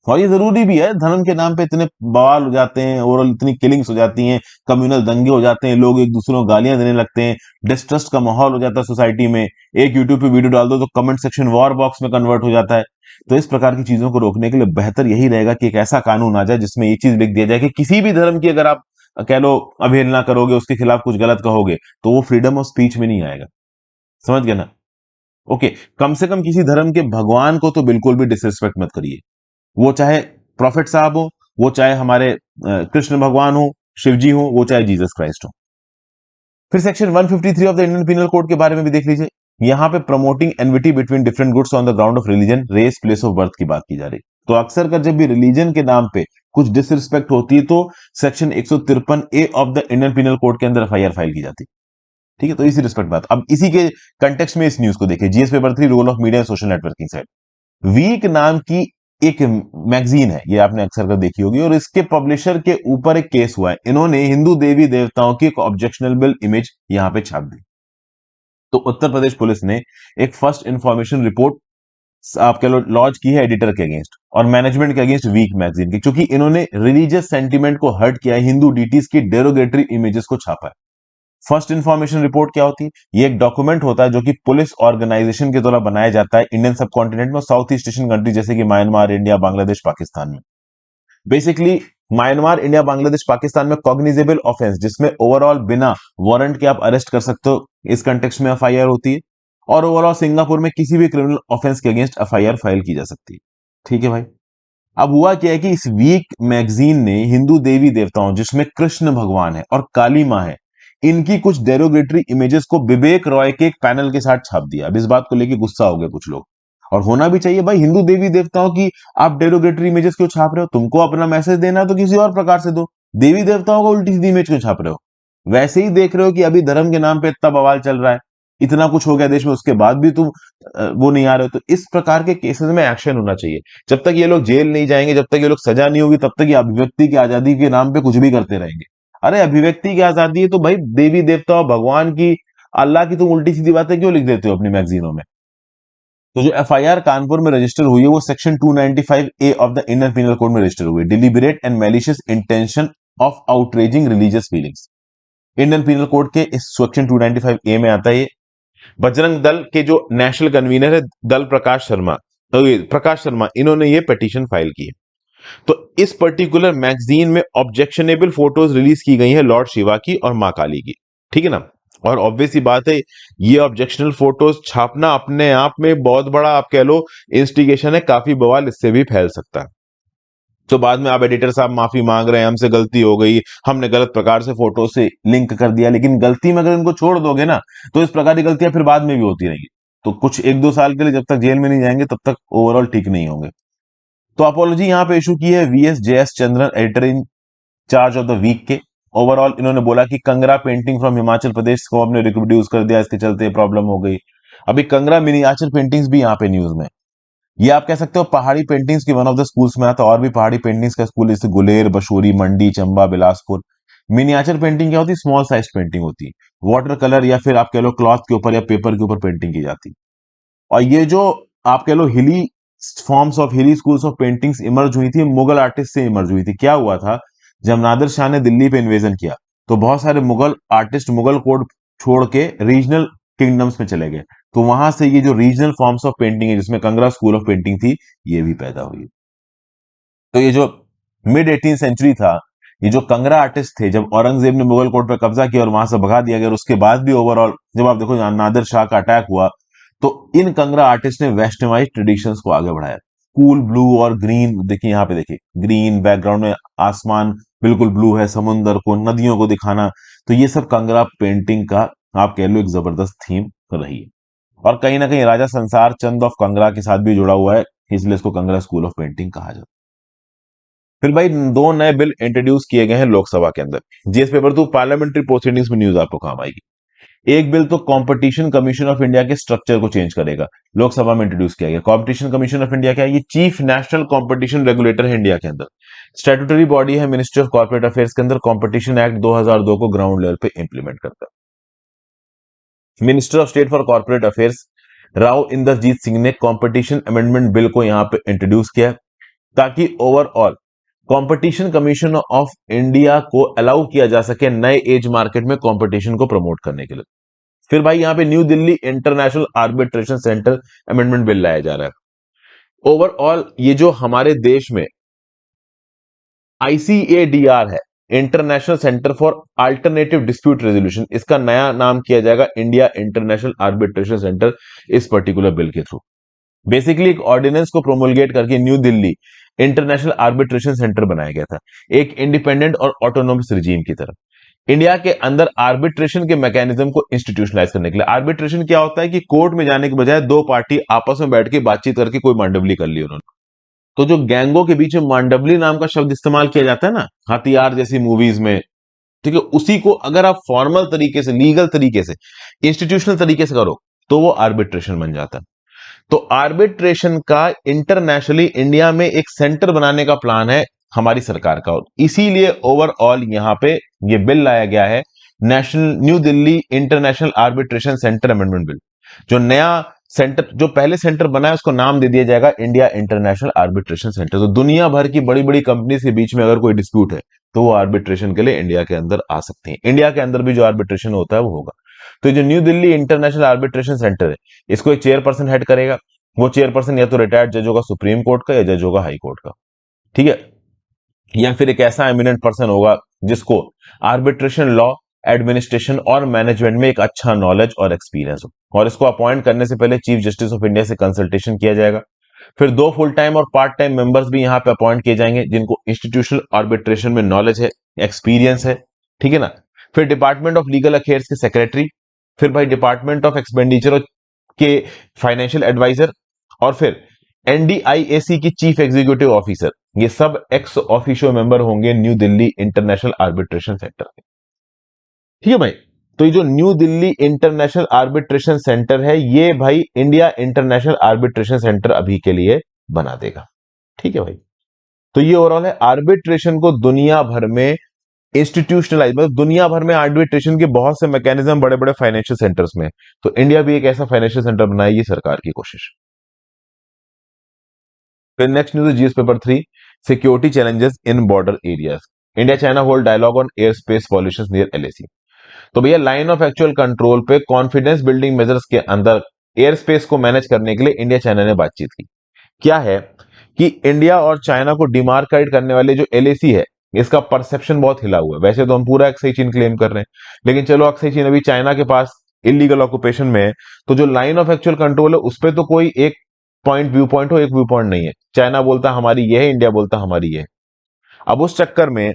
और ये जरूरी भी है, धर्म के नाम पे इतने बवाल हो जाते हैं और इतनी किलिंग्स हो जाती हैं, कम्युनल दंगे हो जाते हैं, लोग एक दूसरे को गालियां देने लगते हैं, डिस्ट्रस्ट का माहौल हो जाता है सोसाइटी में। एक यूट्यूब पे वीडियो डाल दो तो कमेंट सेक्शन वॉर बॉक्स में कन्वर्ट हो जाता है। तो इस प्रकार की चीजों को रोकने के लिए बेहतर यही रहेगा कि एक ऐसा कानून आ जाए जिसमें ये चीज लिख दिया जाए कि किसी भी धर्म की अगर आप कह लो अवहेलना करोगे, उसके खिलाफ कुछ गलत कहोगे, तो वो फ्रीडम ऑफ स्पीच में नहीं आएगा। समझ गए ना? ओके। कम से कम किसी धर्म के भगवान को तो बिल्कुल भी डिसरिस्पेक्ट मत करिए, वो चाहे प्रॉफिट साहब हो, वो चाहे हमारे कृष्ण भगवान हो, शिव जी हो, वो चाहे जीसस क्राइस्ट हो। फिर section 153 of the Indian penal code के बारे में भी देख लीजिए। यहां पे promoting enmity between different groups on the ground of religion, race, place of birth की बात की जा रही। तो अक्सर कर जब भी रिलीजन के नाम पे कुछ डिसरिस्पेक्ट होती है, तो section 153A of the Indian penal code के अंदर एफआईआर फाइल की जाती है। ठीक है, तो इसी रिस्पेक्ट बात। अब इसी के कंटेक्स्ट में इस न्यूज को देखिए, GS paper 3, role of media social networking site. Week नाम की एक मैगजीन है, ये आपने अक्सर कर देखी होगी, और इसके पब्लिशर के ऊपर एक केस हुआ है। इन्होंने हिंदू देवी देवताओं की एक ऑब्जेक्शनेबल इमेज यहां पे छाप दी। तो उत्तर प्रदेश पुलिस ने एक फर्स्ट इंफॉर्मेशन रिपोर्ट आपके लॉन्च की है एडिटर के अगेंस्ट और मैनेजमेंट के अगेंस्ट वीक मैगजीन की, क्योंकि इन्होंने रिलीजियस सेंटीमेंट को हर्ट किया है, हिंदू डीटीज की डेरोगेटरी इमेजेस को छापा है। फर्स्ट इंफॉर्मेशन रिपोर्ट क्या होती है? ये एक डॉक्यूमेंट होता है जो कि पुलिस ऑर्गेनाइजेशन के द्वारा बनाया जाता है इंडियन सब कॉन्टिनेंट में, साउथ ईस्ट एशियन कंट्री जैसे कि म्यांमार, इंडिया, बांग्लादेश, पाकिस्तान में। Basically Myanmar, India, Bangladesh, Pakistan में कॉग्निजेबल ऑफेंस, जिसमें ओवरऑल बिना वारंट के आप अरेस्ट कर सकते हो, इस कंटेक्स्ट में एफआईआर होती है। और ओवरऑल सिंगापुर में किसी भी क्रिमिनल ऑफेंस के अगेंस्ट एफआईआर फाइल की जा सकती है। ठीक है भाई। अब हुआ क्या है कि इस वीक मैगजीन ने हिंदू देवी देवताओं, जिसमें कृष्ण भगवान है और काली मां है, इनकी कुछ डेरोगेटरी इमेजेस को विवेक रॉय के एक पैनल के साथ छाप दिया। अब इस बात को लेकर गुस्सा हो गए कुछ लोग, और होना भी चाहिए भाई। हिंदू देवी देवताओं की आप डेरोगेटरी इमेजेस क्यों छाप रहे हो? तुमको अपना मैसेज देना है तो किसी और प्रकार से दो, देवी देवताओं का उल्टी सीधी इमेज क्यों छाप रहे हो? वैसे ही देख रहे हो कि अभी धर्म के नाम पे इतना बवाल चल रहा है, इतना कुछ हो गया देश में, उसके बाद भी तुम वो नहीं आ रहे हो। तो इस प्रकार के केसेस में एक्शन होना चाहिए। जब तक ये लोग जेल नहीं जाएंगे, जब तक ये लोग सजा नहीं होगी, तब तक ये अभिव्यक्ति की आजादी के नाम पे कुछ भी करते रहेंगे। अरे अभिव्यक्ति की आजादी है तो भाई देवी देवता भगवान की, अल्लाह की तुम उल्टी सीधी बातें क्यों लिख देते हो अपनी मैगजीनों में? तो जो एफआईआर कानपुर में रजिस्टर हुई है वो section 295A of the Indian penal code में रजिस्टर हुई है, deliberate and malicious intention of outraging religious feelings. Indian penal code के इस सेक्शन 295A में आता है। बजरंग दल के जो नेशनल कन्वीनर है दल प्रकाश शर्मा, इन्होंने ये पिटीशन फाइल की है। तो इस पर्टिकुलर मैगजीन में ऑब्जेक्शनेबल फोटोज रिलीज की गई है लॉर्ड शिवा की और मां काली की। ठीक है ना? और ऑब्वियस ही बात है, ये ऑब्जेक्शनल फोटोज छापना अपने आप में बहुत बड़ा आप कह लो इंस्टिगेशन है, काफी बवाल इससे भी फैल सकता है। तो बाद में आप एडिटर साहब माफी मांग रहे हैं, हमसे गलती हो गई, हमने गलत प्रकार से फोटो से लिंक कर दिया, लेकिन गलती में अगर इनको छोड़ दोगे ना, तो इस प्रकार की गलतियां फिर बाद में भी होती रहेंगी। तो कुछ 1-2 साल के लिए जब तक जेल में नहीं जाएंगे तब तक ओवरऑल ठीक नहीं होंगे। तो अपोलॉजी यहां पे इशू की है V S J S Chandran, editor in charge of the Week के। ओवरऑल इन्होंने बोला कि कंगरा पेंटिंग फ्रॉम हिमाचल प्रदेश को हमने रिप्रोड्यूस कर दिया, इसके चलते प्रॉब्लम हो गई। अभी कंगरा मिनिएचर पेंटिंग्स भी यहाँ पे न्यूज में। ये आप कह सकते हो पहाड़ी पेंटिंग्स की वन ऑफ द स्कूल्स में आता है, और भी पहाड़ी पेंटिंग्स का स्कूल जैसे गुलेर, बशोरी, मंडी, चंबा, बिलासपुर। मिनिएचर पेंटिंग क्या होती है? स्मॉल साइज पेंटिंग होती है, वाटर कलर या फिर आप कह लो क्लॉथ के ऊपर या पेपर के ऊपर पेंटिंग की जाती है। और ये जो आप कह लो हिली फॉर्म्स ऑफ हिली स्कूल्स ऑफ पेंटिंग्स इमर्ज हुई थी, मुगल आर्टिस्ट से इमर्ज हुई थी। क्या हुआ था, जब नादिर शाह ने दिल्ली पे इन्वेजन किया तो बहुत सारे मुगल आर्टिस्ट मुगल कोड छोड़ के रीजनल किंगडम्स में चले गए, तो वहां से ये जो रीजनल फॉर्म्स ऑफ पेंटिंग है, जिसमें कंगरा स्कूल ऑफ पेंटिंग थी, ये भी पैदा हुई। तो ये जो मिड 18 सेंचुरी था, ये जो कंगरा आर्टिस्ट थे, जब औरंगजेब ने मुगल कोर्ट पर कब्जा किया और वहां से भगा दिया गया, और उसके बाद भी ओवरऑल जब आप देखो नादिर शाह का अटैक हुआ, तो इन कंगरा आर्टिस्ट ने वेस्टर्नाइज ट्रेडिशंस को आगे बढ़ाया। कूल ब्लू और ग्रीन, देखिए यहाँ पे देखिए ग्रीन बैकग्राउंड में आसमान बिल्कुल ब्लू है, समुंदर को, नदियों को दिखाना, तो ये सब कंगरा पेंटिंग का आप कह लो एक जबरदस्त थीम रही है। और कहीं ना कहीं राजा संसार चंद ऑफ कंगरा के साथ भी जुड़ा हुआ है, इसलिए इसको कंगरा स्कूल ऑफ पेंटिंग कहा जाता है। फिर भाई दो नए बिल इंट्रोड्यूस किए गए हैं लोकसभा के अंदर। जीएस पेपर 2 पार्लियामेंट्री प्रोसीडिंग्स में न्यूज आपको काम आएगी। एक बिल तो कंपटीशन कमीशन ऑफ इंडिया के स्ट्रक्चर को चेंज करेगा, लोकसभा में इंट्रोड्यूस किया गया। कंपटीशन कमीशन ऑफ इंडिया क्या है? ये चीफ नेशनल कंपटीशन रेगुलेटर है इंडिया के अंदर, स्टैट्यूटरी बॉडी है मिनिस्ट्री ऑफ कॉर्पोरेट अफेयर्स के अंदर, कंपटीशन एक्ट 2002 को ग्राउंड लेवल पे इंप्लीमेंट करता है। Minister of state for corporate affairs Rao Inderjit Singh ने कंपटीशन अमेंडमेंट बिल को यहां पे इंट्रोड्यूस किया, ताकि overall competition commission of India को अलाउ किया जा सके नए एज मार्केट में कंपटीशन को प्रमोट करने के लिए। फिर भाई यहां पे new Delhi international arbitration centre amendment bill लाया जा रहा है। ओवरऑल ये जो हमारे देश में आईसीएडीआर है, international centre for alternative dispute resolution, इसका नया नाम किया जाएगा इंडिया इंटरनेशनल आर्बिट्रेशन सेंटर इस पर्टिकुलर बिल के थ्रू। बेसिकली एक ऑर्डिनेंस को प्रोमोलगेट करके new Delhi international arbitration centre बनाया गया था, एक इंडिपेंडेंट और ऑटोनोमस रिजीम की तरफ इंडिया के अंदर आर्बिट्रेशन के मैकेनिज्म को इंस्टीट्यूशनलाइज करने के लिए। आर्बिट्रेशन क्या होता है कि कोर्ट में जाने के बजाय दो पार्टी आपस में बैठ के बातचीत करके कोई मांडवली कर ली उन्होंने। तो जो गैंगों के बीच में मांडवली नाम का शब्द इस्तेमाल किया जाता है ना, हथियार जैसी मूवीज में, ठीक है, उसी को अगर आप फॉर्मल तरीके से, लीगल तरीके से, इंस्टीट्यूशनल तरीके से करो तो वो आर्बिट्रेशन बन जाता है। तो आर्बिट्रेशन का इंटरनेशनली इंडिया में एक सेंटर बनाने का प्लान है हमारी सरकार का, और इसीलिए ओवरऑल यहां पे ये बिल लाया गया है, national new Delhi international arbitration centre amendment bill. जो नया सेंटर, जो पहले सेंटर बना है, उसको नाम दे दिया जाएगा इंडिया इंटरनेशनल आर्बिट्रेशन सेंटर। तो दुनिया भर की बड़ी बड़ी कंपनी के बीच में अगर कोई डिस्प्यूट है तो वो आर्बिट्रेशन के लिए इंडिया के अंदर आ सकते हैं। इंडिया के अंदर भी जो आर्बिट्रेशन होता है वो होगा। तो जो new Delhi international arbitration centre है, इसको एक चेयरपर्सन हेड करेगा। वो चेयरपर्सन या तो रिटायर्ड जज होगा सुप्रीम कोर्ट का, या जज होगा हाई कोर्ट का, ठीक है, या फिर एक ऐसा एमिनेंट पर्सन होगा जिसको आर्बिट्रेशन लॉ, एडमिनिस्ट्रेशन और मैनेजमेंट में एक अच्छा नॉलेज और एक्सपीरियंस हो। और इसको अपॉइंट करने से पहले चीफ जस्टिस ऑफ इंडिया से कंसल्टेशन किया जाएगा। फिर दो फुल टाइम और पार्ट टाइम मेंबर्स भी यहां पे अपॉइंट किए जाएंगे जिनको इंस्टीट्यूशनल आर्बिट्रेशन में नॉलेज है, एक्सपीरियंस है, ठीक है ना। फिर डिपार्टमेंट ऑफ लीगल अफेयर्स के सेक्रेटरी, फिर भाई डिपार्टमेंट ऑफ एक्सपेंडिचर के फाइनेंशियल एडवाइजर, और फिर एनडीआईएसी की चीफ एग्जीक्यूटिव ऑफिसर, ये सब एक्स ऑफिशियो मेंबर होंगे new Delhi international arbitration centre के, ठीक है भाई। तो ये जो new Delhi international arbitration centre है, ये भाई इंडिया इंटरनेशनल आर्बिट्रेशन सेंटर अभी के लिए बना देगा, ठीक है भाई। तो ये ओवरऑल है आर्बिट्रेशन को दुनिया भर में इंस्टीट्यूशनलाइज, मतलब दुनिया भर में आर्बिट्रेशन के बहुत से मैकेनिज्म बड़े बड़े फाइनेंशियल सेंटर्स में, तो इंडिया भी एक ऐसा फाइनेंशियल सेंटर बनाएगी, सरकार की कोशिश। फिर next news GS paper 3, security challenges in border areas, India China hold dialogue on air space pollution near LAC. तो भैया लाइन ऑफ एक्चुअल कंट्रोल पे कॉन्फिडेंस बिल्डिंग मेजर्स के अंदर एयर स्पेस को मैनेज करने के लिए इंडिया चाइना ने बातचीत की। क्या है कि इंडिया और चाइना को डिमार्केट करने वाले जो एलएसी है, इसका परसेप्शन बहुत हिला हुआ है। वैसे तो हम पूरा अक्साई चीन क्लेम कर रहे हैं, लेकिन चलो अक्साई चीन अभी चाइना के पास इलीगल ऑक्यूपेशन में है, तो जो लाइन ऑफ एक्चुअल कंट्रोल है उस पर तो कोई एक पॉइंट, व्यू पॉइंट हो, एक व्यू पॉइंट नहीं है। चाइना बोलता हमारी ये है, इंडिया बोलता हमारी ये है। अब उस चक्कर में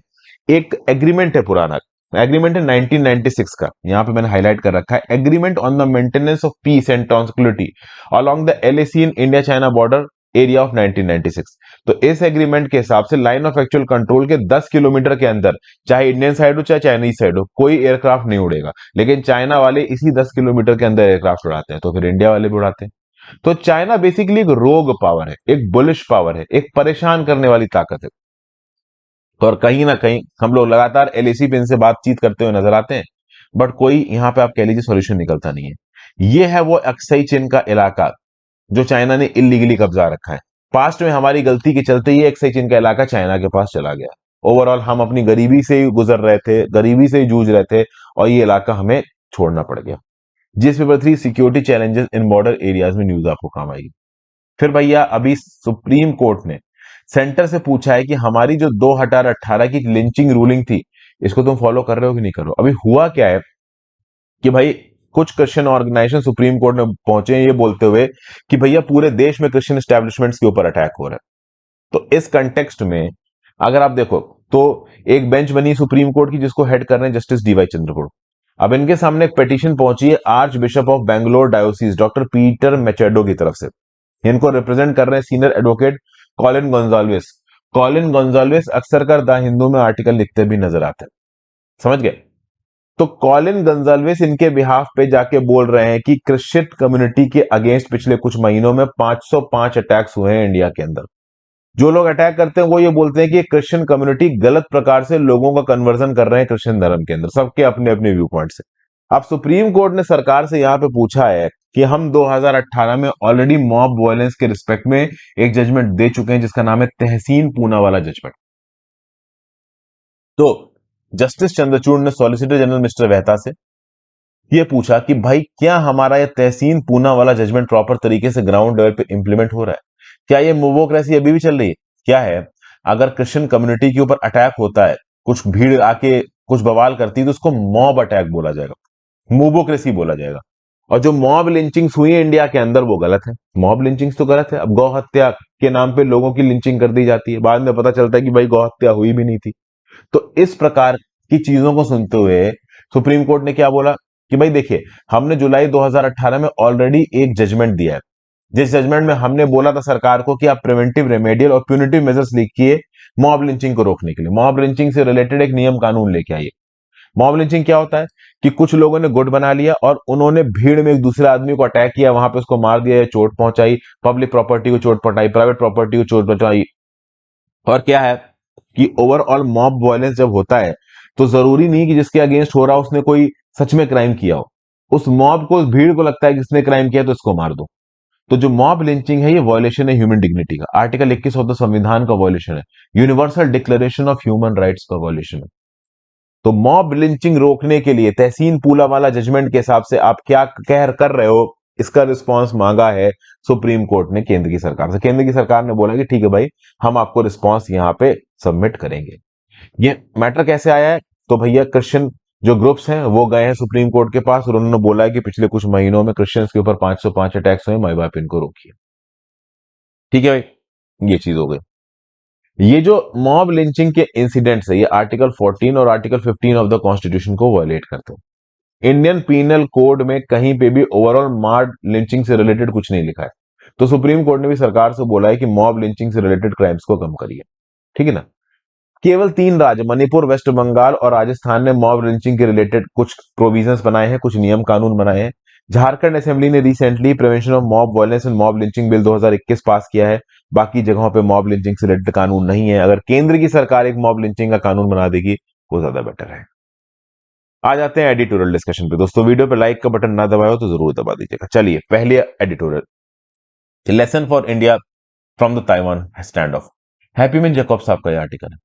एक एग्रीमेंट है, पुराना एग्रीमेंट है 1996 का, यहां पे मैंने हाईलाइट कर रखा है, agreement on the maintenance of peace and tranquillity along the LAC in India China border area of 1996। तो इस एग्रीमेंट के हिसाब से लाइन ऑफ एक्चुअल कंट्रोल के 10 किलोमीटर के अंदर, चाहे इंडियन साइड हो चाहे चाइनीज साइड हो, कोई एयरक्राफ्ट नहीं उड़ेगा। लेकिन चाइना वाले इसी 10 किलोमीटर के अंदर एयरक्राफ्ट उड़ाते हैं, तो फिर इंडिया वाले भी उड़ाते हैं। तो चाइना बेसिकली एक रोग पावर है, एक बुलिश पावर है, एक परेशान करने वाली ताकत है। तो और कहीं ना कहीं हम लोग लगातार एलएसी पे इनसे बातचीत करते हुए नजर आते हैं, बट कोई यहां पे आप कह लीजिए सॉल्यूशन निकलता नहीं है। ये है वो अक्साई चीन का इलाका जो चाइना ने इलीगली कब्जा रखा है। पास्ट में हमारी गलती के चलते ये अक्साई चीन का इलाका चाइना के पास चला गया। ओवरऑल हम अपनी गरीबी से ही गुजर रहे थे, गरीबी से ही जूझ रहे थे, और ये इलाका हमें छोड़ना पड़ गया। GS paper 3 security challenges in border areas में न्यूज आपको काम आएगी। फिर भैया अभी सुप्रीम कोर्ट ने सेंटर से पूछा है कि हमारी जो 2018 की लिंचिंग रूलिंग थी, इसको तुम फॉलो कर रहे हो कि नहीं कर रहे हो। अभी हुआ क्या है कि भाई कुछ क्रिश्चियन ऑर्गेनाइजेशन सुप्रीम कोर्ट में पहुंचे हैं ये बोलते हुए कि भैया पूरे देश में क्रिश्चियन एस्टेब्लिशमेंट्स के ऊपर अटैक हो रहा है। तो इस कंटेक्स्ट में अगर आप देखो तो एक बेंच बनी सुप्रीम कोर्ट की जिसको हेड कर रहे हैं जस्टिस डीवाई चंद्रचूड़। अब इनके सामने एक पिटीशन पहुंची है archbishop of Bangalore diocese doctor Peter Machado की तरफ से। इनको रिप्रेजेंट कर रहे हैं senior advocate Colin Gonsalves. Colin Gonsalves अक्सर कर द हिंदू में आर्टिकल लिखते भी नजर आते हैं, समझ गए। तो कॉलिन गंजाल्विस इनके बिहाफ पे जाके बोल रहे हैं कि क्रिश्चियन कम्युनिटी के अगेंस्ट पिछले कुछ महीनों में 505 अटैक्स हुए हैं इंडिया के अंदर। जो लोग अटैक करते हैं वो ये बोलते हैं कि क्रिश्चियन कम्युनिटी गलत प्रकार से लोगों का कन्वर्जन कर रहे हैं क्रिश्चियन धर्म के अंदर, सबके अपने अपने व्यू पॉइंट से। अब सुप्रीम कोर्ट ने सरकार से यहां पे पूछा है कि हम 2018 में ऑलरेडी मॉब वायलेंस के रिस्पेक्ट में एक जजमेंट दे चुके हैं जिसका नाम है तहसीन पूना वाला जजमेंट। तो जस्टिस चंद्रचूड़ ने सॉलिसिटर जनरल मिस्टर मेहता से ये पूछा कि भाई क्या हमारा ये तहसीन पूना वाला जजमेंट प्रॉपर तरीके से ग्राउंड लेवल पे इंप्लीमेंट हो रहा है? क्या ये मोवोक्रेसी अभी भी चल रही है? क्या है, अगर क्रिश्चियन कम्युनिटी के ऊपर अटैक होता है, कुछ भीड़ आके कुछ बवाल करती है तो उसको मॉब अटैक बोला जाएगा, मोबोक्रेसी बोला जाएगा। और जो मॉब लिंचिंग्स हुई है इंडिया के अंदर वो गलत है। मॉब लिंचिंग्स तो गलत है। अब गौ हत्या के नाम पे लोगों की लिंचिंग कर दी जाती है, बाद में पता चलता है कि भाई गौ हत्या हुई भी नहीं थी। तो इस प्रकार की चीजों को सुनते हुए सुप्रीम कोर्ट ने क्या बोला कि भाई देखिए, हमने जुलाई 2018 में ऑलरेडी एक जजमेंट दिया है, जिस जजमेंट में हमने बोला था सरकार को कि आप प्रिवेंटिव, रेमेडियल और प्यूनिटिव मेजर्स लिखिए मॉब लिंचिंग को रोकने के लिए। मॉब लिंचिंग से रिलेटेड एक नियम कानून लेके आइए। मॉब लिंचिंग क्या होता है कि कुछ लोगों ने गुट बना लिया और उन्होंने भीड़ में एक दूसरे आदमी को अटैक किया, वहां पे उसको मार दिया या चोट पहुंचाई, पब्लिक प्रॉपर्टी को चोट पहुंचाई, प्राइवेट प्रॉपर्टी को चोट पहुंचाई। और क्या है कि ओवरऑल मॉब वायलेंस जब होता है तो जरूरी नहीं कि जिसके अगेंस्ट हो रहा हो उसने कोई सच में क्राइम किया हो। उस मॉब को, उस भीड़ को लगता है कि जिसने क्राइम किया तो इसको मार दो। तो जो मॉब लिंचिंग है ये वॉयलेशन है ह्यूमन डिग्निटी का, आर्टिकल 21 ऑफ द संविधान का वॉयलेशन है, universal declaration of human rights का वॉयलेशन है। तो मॉब लिंचिंग रोकने के लिए तहसीन पूला वाला जजमेंट के हिसाब से आप क्या कह कर रहे हो, इसका रिस्पांस मांगा है सुप्रीम कोर्ट ने केंद्र की सरकार से। केंद्र की सरकार ने बोला कि ठीक है भाई, हम आपको रिस्पांस यहां पे सबमिट करेंगे। ये मैटर कैसे आया है? तो भैया क्रिश्चियन जो ग्रुप्स हैं वो गए हैं सुप्रीम कोर्ट के पास और उन्होंने बोला है कि पिछले कुछ महीनों में क्रिश्चियंस के ऊपर 505 अटैक्स हुए, माई बाप इनको रोकिए। ठीक है भाई, ये चीज हो गई। ये जो मॉब लिंचिंग के इंसिडेंट्स है ये आर्टिकल 14 और आर्टिकल 15 ऑफ द कॉन्स्टिट्यूशन को वायलेट करते हैं। इंडियन पीनल कोड में कहीं पे भी ओवरऑल मॉब लिंचिंग से रिलेटेड कुछ नहीं लिखा है। तो सुप्रीम कोर्ट ने भी सरकार से बोला है कि मॉब लिंचिंग से रिलेटेड क्राइम्स को कम करिए। ठीक है ना। केवल 3 राज्य मणिपुर, वेस्ट बंगाल और राजस्थान ने मॉब लिंचिंग के रिलेटेड कुछ प्रोविजंस बनाए हैं, कुछ नियम कानून बनाए हैं। झारखंड असेंबली ने recently prevention of mob violence and mob lynching bill 2021 पास किया है। बाकी जगहों पे मॉब लिंचिंग से रिलेटेड कानून नहीं है। अगर केंद्र की सरकार एक मॉब लिंचिंग का कानून बना देगी वो ज्यादा बेटर है। आ जाते हैं एडिटोरियल डिस्कशन पे। दोस्तों वीडियो पे लाइक का बटन ना दबाए हो तो जरूर दबा दीजिएगा। चलिए पहले editorial, lesson for India from the Taiwan stand of, happy मिन जैकब साहब का यह आर्टिकल है।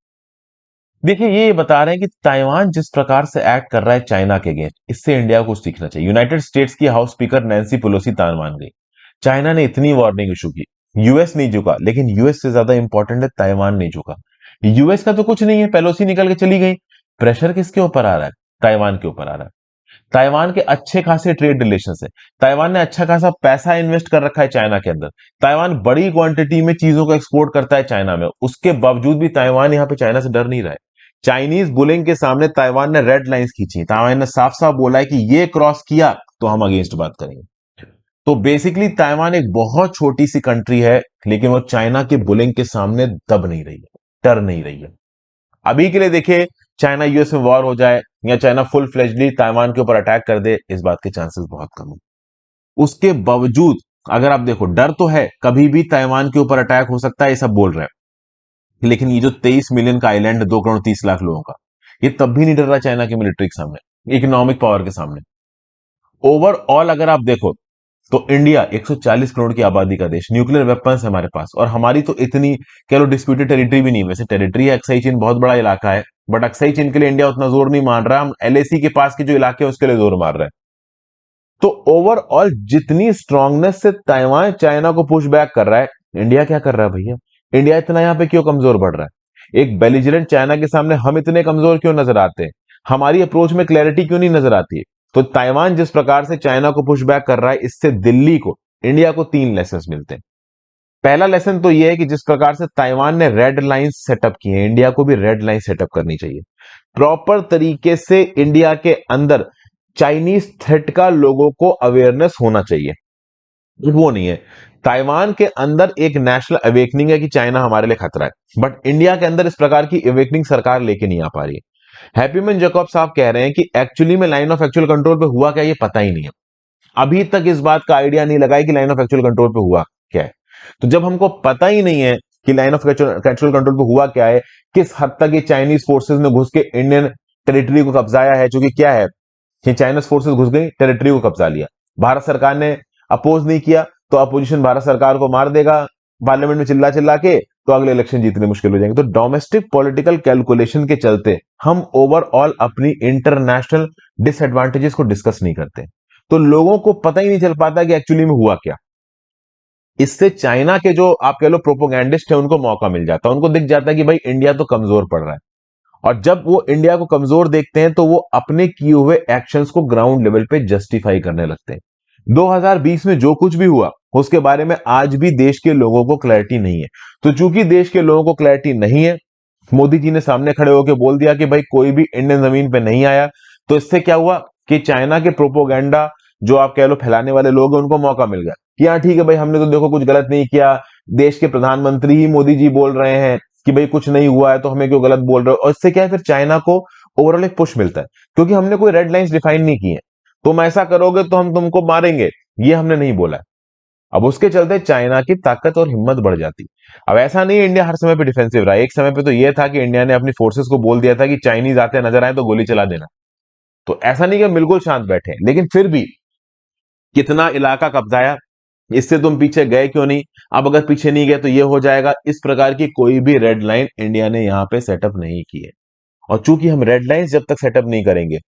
देखिए ये बता रहे हैं कि ताइवान जिस प्रकार से एक्ट कर रहा है चाइना के अगेंस्ट, इससे इंडिया को कुछ सीखना चाहिए। यूनाइटेड स्टेट्स की house speaker Nancy Pelosi Taiwan गई, चाइना ने इतनी वार्निंग इशू की, यूएस नहीं झुका, लेकिन यूएस से ज्यादा इंपॉर्टेंट है ताइवान नहीं झुका। यूएस का तो कुछ नहीं है, पेलोसी निकल के चली गई, प्रेशर किसके ऊपर आ रहा है? ताइवान के ऊपर आ रहा है। ताइवान के अच्छे खासे ट्रेड रिलेशन है, ताइवान ने अच्छा खासा पैसा इन्वेस्ट कर रखा है चाइना के अंदर, ताइवान बड़ी क्वांटिटी में चीजों को एक्सपोर्ट करता है चाइना में, उसके बावजूद भी ताइवान यहां पे चाइना से डर नहीं रहा है। चाइनीज बुलिंग के सामने ताइवान ने रेड लाइंस खींची, ताइवान ने साफ साफ बोला है कि ये क्रॉस किया तो हम अगेंस्ट बात करेंगे। तो बेसिकली ताइवान एक बहुत छोटी सी कंट्री है, लेकिन वो चाइना के बुलिंग के सामने दब नहीं रही है, डर नहीं रही है। अभी के लिए देखिए, चाइना यूएस में वॉर हो जाए या चाइना फुल फ्लेजली ताइवान के ऊपर अटैक कर दे, इस बात के चांसेस बहुत कम है। उसके बावजूद अगर आप देखो, डर तो है, कभी भी ताइवान के ऊपर अटैक हो सकता है, ये सब बोल रहे हैं, लेकिन ये जो 23 मिलियन का आइलैंड है, 2 करोड़ 30 लाख लोगों का, ये तब भी नहीं डर रहा चाइना की मिलिट्री के सामने, इकोनॉमिक पावर के सामने। ओवरऑल अगर आप देखो तो इंडिया 140 करोड़ की आबादी का देश, न्यूक्लियर वेपन्स है हमारे पास, और हमारी तो इतनी कह लो डिस्प्यूटेड टेरिटरी भी नहीं, वैसे टेरिटरी है, अक्साई चीन बहुत बड़ा इलाका है, बट अक्साई चीन के लिए इंडिया उतना जोर नहीं मार रहा, हम एलएसी के पास के जो इलाके हैं उसके लिए जोर मार रहे हैं। तो ओवरऑल जितनी स्ट्रांगनेस से ताइवान चाइना को पुश बैक कर रहा है, इंडिया क्या कर रहा है भैया? इंडिया इतना यहाँ पे क्यों कमजोर पड़ रहा है? एक बेलिजरेंट चाइना के सामने हम इतने कमजोर क्यों नजर आते हैं? हमारी अप्रोच में क्लैरिटी क्यों नहीं नजर आती है? तो ताइवान जिस प्रकार से चाइना को पुश बैक कर रहा है, इससे दिल्ली को, इंडिया को 3 लेसन मिलते हैं। पहला लेसन तो यह है कि जिस प्रकार से ताइवान ने रेड लाइन सेटअप की है, इंडिया को भी रेड लाइन सेटअप करनी चाहिए। प्रॉपर तरीके से इंडिया के अंदर चाइनीज थ्रेट का लोगों को अवेयरनेस होना चाहिए। वो नहीं है। ताइवान के अंदर एक नेशनल अवेकनिंग है कि चाइना हमारे लिए खतरा है, बट इंडिया के अंदर इस प्रकार की अवेकनिंग सरकार लेके नहीं आ पा रही है। हैप्पीमैन जैकब साहब कह रहे हैं कि एक्चुअली में लाइन ऑफ एक्चुअल कंट्रोल पे हुआ क्या, ये पता ही नहीं है। अभी तक इस बात का आइडिया नहीं लगा है कि लाइन ऑफ एक्चुअल कंट्रोल पे हुआ क्या है। तो जब हमको पता ही नहीं है कि लाइन ऑफ एक्चुअल कंट्रोल पे हुआ क्या है, किस हद तक ये चाइनीज फोर्सेज ने घुस के इंडियन टेरिटरी को कब्जाया है, जो कि क्या है कि चाइनीज फोर्सेज घुस गई, टेरिटरी को कब्जा लिया, भारत सरकार ने अपोज नहीं किया तो अपोजिशन भारत सरकार को मार देगा पार्लियामेंट में चिल्ला चिल्ला के, तो अगले इलेक्शन जीतने मुश्किल हो जाएंगे। तो डोमेस्टिक पॉलिटिकल कैलकुलेशन के चलते हम ओवरऑल अपनी इंटरनेशनल डिसएडवांटेजेस को डिस्कस नहीं करते, तो लोगों को पता ही नहीं चल पाता कि एक्चुअली में हुआ क्या। इससे चाइना के जो आप कह लो प्रोपोगैंडिस्ट है, उनको मौका मिल जाता है, उनको दिख जाता है कि भाई इंडिया तो कमजोर पड़ रहा है। और जब वो इंडिया को कमजोर देखते हैं तो वो अपने किए हुए एक्शंस को ग्राउंड लेवल पे जस्टिफाई करने लगते हैं। 2020 में जो कुछ भी हुआ उसके बारे में आज भी देश के लोगों को क्लैरिटी नहीं है। तो चूंकि देश के लोगों को क्लैरिटी नहीं है, मोदी जी ने सामने खड़े होकर बोल दिया कि भाई कोई भी इंडियन जमीन पे नहीं आया। तो इससे क्या हुआ कि चाइना के प्रोपोगंडा जो आप कह लो फैलाने वाले लोग हैं, उनको मौका मिल गया कि हाँ ठीक है भाई, हमने तो देखो कुछ गलत नहीं किया, देश के प्रधानमंत्री ही मोदी जी बोल रहे हैं कि भाई कुछ नहीं हुआ है, तो हमें क्यों गलत बोल रहे हो। और इससे क्या है, फिर चाइना को ओवरऑल एक पुश मिलता है, क्योंकि हमने कोई रेड लाइंस डिफाइन नहीं की है। तुम ऐसा करोगे तो हम तुमको मारेंगे, ये हमने नहीं बोला है। अब उसके चलते चाइना की ताकत और हिम्मत बढ़ जाती। अब ऐसा नहीं है इंडिया हर समय पे डिफेंसिव रहा। एक समय पे तो यह था कि इंडिया ने अपनी फोर्सेस को बोल दिया था कि चाइनीज आते नजर आए तो गोली चला देना। तो ऐसा नहीं कि हम बिल्कुल शांत बैठे, लेकिन फिर भी कितना इलाका कब्जाया, इससे तुम पीछे गए क्यों नहीं, अब अगर पीछे नहीं गए तो ये हो जाएगा। इस प्रकार की कोई भी रेड लाइन इंडिया ने यहां पे सेटअप नहीं की है। और चूंकि हम रेड लाइंस जब तक सेटअप नहीं करेंगे,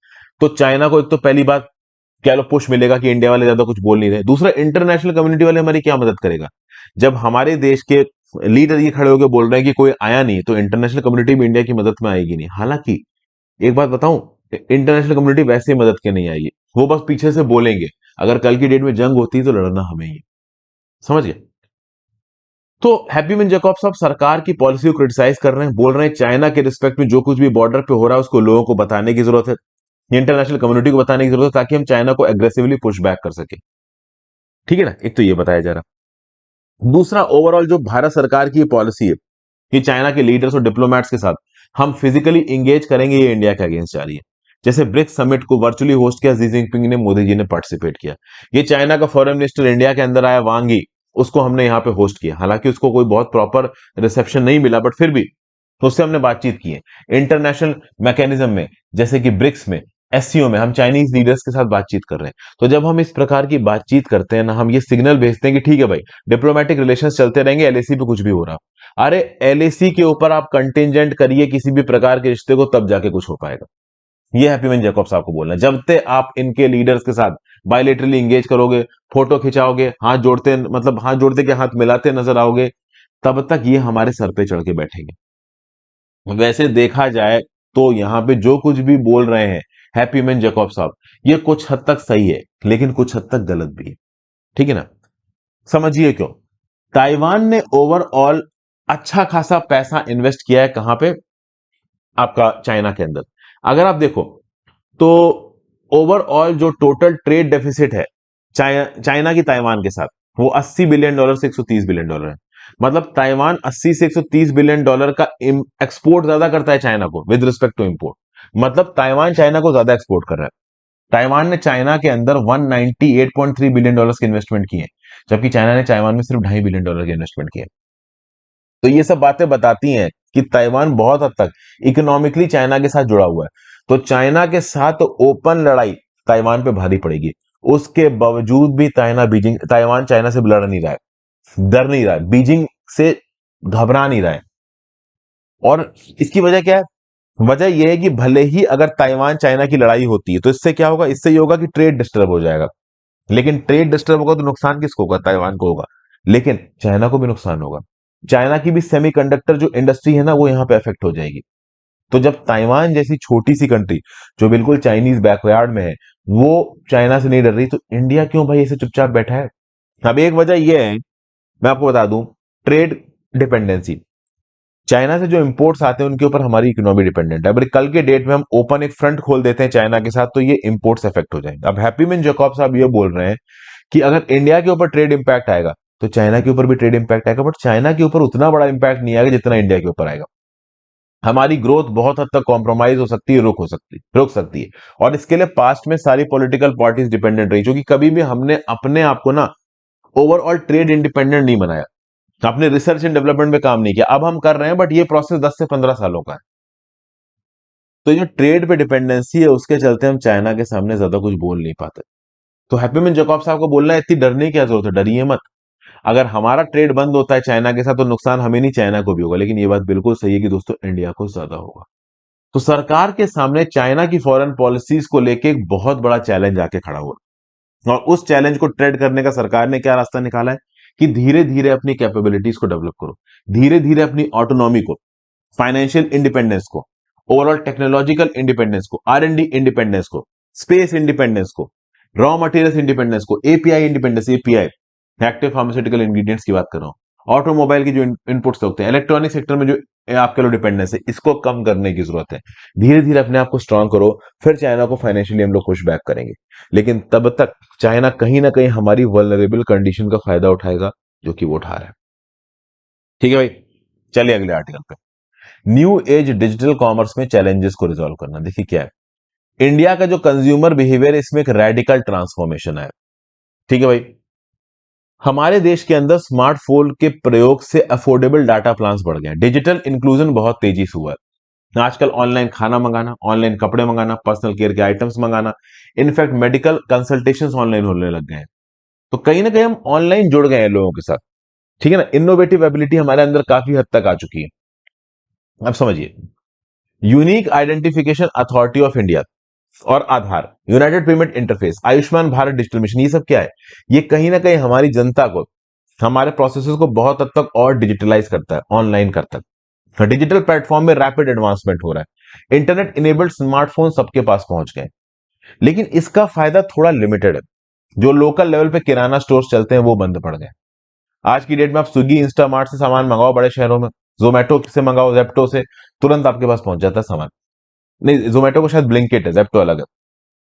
तो चाइना को एक तो पहली बात कह लो पुश मिलेगा कि इंडिया वाले ज्यादा कुछ बोल नहीं रहे। दूसरा, इंटरनेशनल कम्युनिटी वाले हमारी क्या मदद करेगा? जब हमारे देश के लीडर ये खड़े होकर बोल रहे हैं कि कोई आया नहीं, तो इंटरनेशनल कम्युनिटी भी इंडिया की मदद में आएगी नहीं। हालांकि एक बात बताऊं, इंटरनेशनल कम्युनिटी वैसे ही मदद के नहीं आएगी, वो बस पीछे से बोलेंगे। अगर कल की डेट में जंग होती तो लड़ना हमें ही। समझ गए? तो हैप्पीमैन जैकब साहब सरकार की पॉलिसी को क्रिटिसाइज कर रहे हैं, बोल रहे हैं चाइना के रिस्पेक्ट में जो कुछ भी बॉर्डर पे हो रहा है उसको लोगों को बताने की जरूरत है, इंटरनेशनल कम्युनिटी को बताने की जरूरत है, ताकि हम चाइना को एग्रेसिवली पुश बैक कर सके। ठीक है ना, एक तो ये बताया जा रहा। दूसरा, ओवरऑल जो भारत सरकार की पॉलिसी है कि चाइना के लीडर्स और डिप्लोमेट्स के साथ हम फिजिकली इंगेज करेंगे, ये इंडिया के अगेंस्ट जा रही है। जैसे ब्रिक्स समिट को वर्चुअली होस्ट किया जी जिनपिंग ने, मोदी जी ने पार्टिसिपेट किया। ये चाइना का फॉरेन मिनिस्टर इंडिया के अंदर आया, वांग यी, उसको हमने यहाँ पे होस्ट किया। हालांकि उसको कोई बहुत प्रॉपर रिसेप्शन नहीं मिला, बट फिर भी उससे हमने बातचीत की है। इंटरनेशनल मैकेनिज्म में जैसे कि ब्रिक्स में, एससीओ में हम चाइनीज लीडर्स के साथ बातचीत कर रहे हैं। तो जब हम इस प्रकार की बातचीत करते हैं ना, हम ये सिग्नल भेजते हैं कि ठीक है भाई, डिप्लोमेटिक रिलेशंस चलते रहेंगे, एलएसी पे कुछ भी हो रहा। अरे एलएसी के ऊपर आप कंटिजेंट करिए किसी भी प्रकार के रिश्ते को, तब जाके कुछ हो पाएगा। ये हैप्पीमैन जैकब साहब को बोलना है। जब तक आप इनके लीडर्स के साथ बायलेटरली इंगेज करोगे, फोटो खिंचाओगे, हाथ जोड़ते मतलब हाथ जोड़ते के हाथ मिलाते नजर आओगे, तब तक ये हमारे सर पे चढ़ के बैठेंगे। वैसे देखा जाए तो यहां पे जो कुछ भी बोल रहे हैं हैप्पीमैन जैकब साहब, ये कुछ हद तक सही है, लेकिन कुछ हद तक गलत भी है। ठीक है ना? समझिए क्यों। ताइवान ने ओवरऑल अच्छा खासा पैसा इन्वेस्ट किया है कहां पे? आपका चाइना के अंदर। अगर आप देखो तो ओवरऑल जो टोटल ट्रेड डेफिसिट है चाइना की ताइवान के साथ, वो $80 बिलियन से $130 बिलियन है। मतलब ताइवान 80 से $130 बिलियन का एक्सपोर्ट ज्यादा करता है चाइना को विद रिस्पेक्ट टू इंपोर्ट। मतलब ताइवान चाइना को ज्यादा एक्सपोर्ट कर रहा है। ताइवान ने चाइना के अंदर $198.3 बिलियन की इन्वेस्टमेंट की है, जबकि चाइना ने ताइवान में सिर्फ $2.5 बिलियन की इन्वेस्टमेंट की है। तो ये सब बातें बताती हैं कि ताइवान बहुत हद तक इकोनॉमिकली चाइना के साथ जुड़ा हुआ है। तो चाइना के साथ ओपन लड़ाई ताइवान पे भारी पड़ेगी। उसके बावजूद भी ताइवान चाइना से लड़ नहीं रहा है, डर नहीं रहा है, बीजिंग से घबरा नहीं रहा है। और इसकी वजह क्या है? वजह यह है कि भले ही अगर ताइवान चाइना की लड़ाई होती है, तो इससे क्या होगा? इससे ये होगा कि ट्रेड डिस्टर्ब हो जाएगा। लेकिन ट्रेड डिस्टर्ब होगा तो नुकसान किसको होगा? ताइवान को होगा, लेकिन चाइना को भी नुकसान होगा। चाइना की भी सेमीकंडक्टर जो इंडस्ट्री है ना वो यहाँ पे अफेक्ट हो जाएगी। तो जब ताइवान जैसी छोटी सी कंट्री जो बिल्कुल चाइनीज बैकयार्ड में है वो चाइना से नहीं डर रही, तो इंडिया क्यों भाई ऐसे चुपचाप बैठा है? अब एक वजह यह है, मैं आपको बता दूं, ट्रेड डिपेंडेंसी। चाइना से जो इंपोर्ट्स आते हैं उनके ऊपर हमारी इकोनॉमी डिपेंडेंट है। अगर कल के डेट में हम ओपन एक फ्रंट खोल देते हैं चाइना के साथ तो ये इंपोर्ट्स इफेक्ट हो जाएंगे। अब हैप्पी मिन जैकब साहब ये बोल रहे हैं कि अगर इंडिया के ऊपर ट्रेड इंपैक्ट आएगा तो चाइना के ऊपर भी ट्रेड इंपैक्ट आएगा, बट चाइना के ऊपर उतना बड़ा इंपैक्ट नहीं आएगा जितना इंडिया के ऊपर आएगा। हमारी ग्रोथ बहुत हद तक कॉम्प्रोमाइज हो सकती है, रुक सकती है। और इसके लिए पास्ट में सारी पॉलिटिकल पार्टीज डिपेंडेंट रही, क्योंकि कभी भी हमने अपने आप को ना ओवरऑल ट्रेड इंडिपेंडेंट नहीं बनाया, आपने रिसर्च एंड डेवलपमेंट में काम नहीं किया। अब हम कर रहे हैं, बट ये प्रोसेस 10 से 15 सालों का है। तो जो ट्रेड पे डिपेंडेंसी है उसके चलते हम चाइना के सामने ज्यादा कुछ बोल नहीं पाते। तो हैप्पी मिन जैकब साहब को बोलना है इतनी डरने की क्या जरूरत है, डरिए मत। अगर हमारा ट्रेड बंद होता है चाइना के साथ तो नुकसान हमें नहीं चाइना को भी होगा, लेकिन ये बात बिल्कुल सही है कि दोस्तों इंडिया को ज्यादा होगा। तो सरकार के सामने चाइना की फॉरेन पॉलिसीज को लेके एक बहुत बड़ा चैलेंज आके खड़ा हुआ, और उस चैलेंज को ट्रेड करने का सरकार ने क्या रास्ता निकाला है कि धीरे धीरे अपनी कैपेबिलिटीज को डेवलप करो, धीरे धीरे अपनी ऑटोनॉमी को, फाइनेंशियल इंडिपेंडेंस को, ओवरऑल टेक्नोलॉजिकल इंडिपेंडेंस को, R&D इंडिपेंडेंस को, स्पेस इंडिपेंडेंस को, रॉ मटेरियल्स इंडिपेंडेंस को, API independence, API active pharmaceutical ingredients की बात कर रहा हूं, ऑटोमोबाइल की जो इनपुट्स होते हैं, इलेक्ट्रॉनिक सेक्टर में जो आपके लोग डिपेंडेंस है, इसको कम करने की जरूरत है। धीरे धीरे अपने आप को स्ट्रांग करो, फिर चाइना को फाइनेंशियली हम लोग पुश बैक करेंगे। लेकिन तब तक चाइना कहीं ना कहीं हमारी वल्नरेबल कंडीशन का फायदा उठाएगा, जो कि वो उठा रहा है। ठीक है भाई, चलिए अगले आर्टिकल पे। न्यू एज डिजिटल कॉमर्स में चैलेंजेस को रिजॉल्व करना। देखिए क्या है, इंडिया का जो कंज्यूमर बिहेवियर, इसमें एक रेडिकल ट्रांसफॉर्मेशन है। ठीक है भाई, हमारे देश के अंदर स्मार्टफोन के प्रयोग से अफोर्डेबल डाटा प्लान्स बढ़ गए हैं, डिजिटल इंक्लूजन बहुत तेजी से हुआ है। आजकल ऑनलाइन खाना मंगाना, ऑनलाइन कपड़े मंगाना, पर्सनल केयर के आइटम्स मंगाना, इनफैक्ट मेडिकल कंसल्टेशंस ऑनलाइन होने लग गए हैं। तो कहीं ना कहीं हम ऑनलाइन जुड़ गए हैं लोगों के साथ। ठीक है ना, इनोवेटिव एबिलिटी हमारे अंदर काफी हद तक आ चुकी है। अब समझिए, unique identification authority of India और Aadhaar, united payment interface, Ayushman Bharat digital mission, ये सब क्या है? ये कहीं ना कहीं हमारी जनता को, हमारे प्रोसेसेस को बहुत हद तक और डिजिटलाइज करता है, ऑनलाइन करता है। डिजिटल प्लेटफॉर्म में रैपिड एडवांसमेंट हो रहा है, इंटरनेट इनेबल्ड स्मार्टफोन सबके पास पहुंच गए। लेकिन इसका फायदा थोड़ा लिमिटेड है। जो लोकल लेवल पे किराना स्टोर्स चलते हैं वो बंद पड़ गए। आज की डेट में आप स्विगी इंस्टामार्ट से सामान मंगाओ बड़े शहरों में, जोमेटो से मंगाओ, जेप्टो से, तुरंत आपके पास पहुंच जाता है सामान। नहीं, जोमेटो को शायद ब्लिंकिट है, जेप्टो अलग है।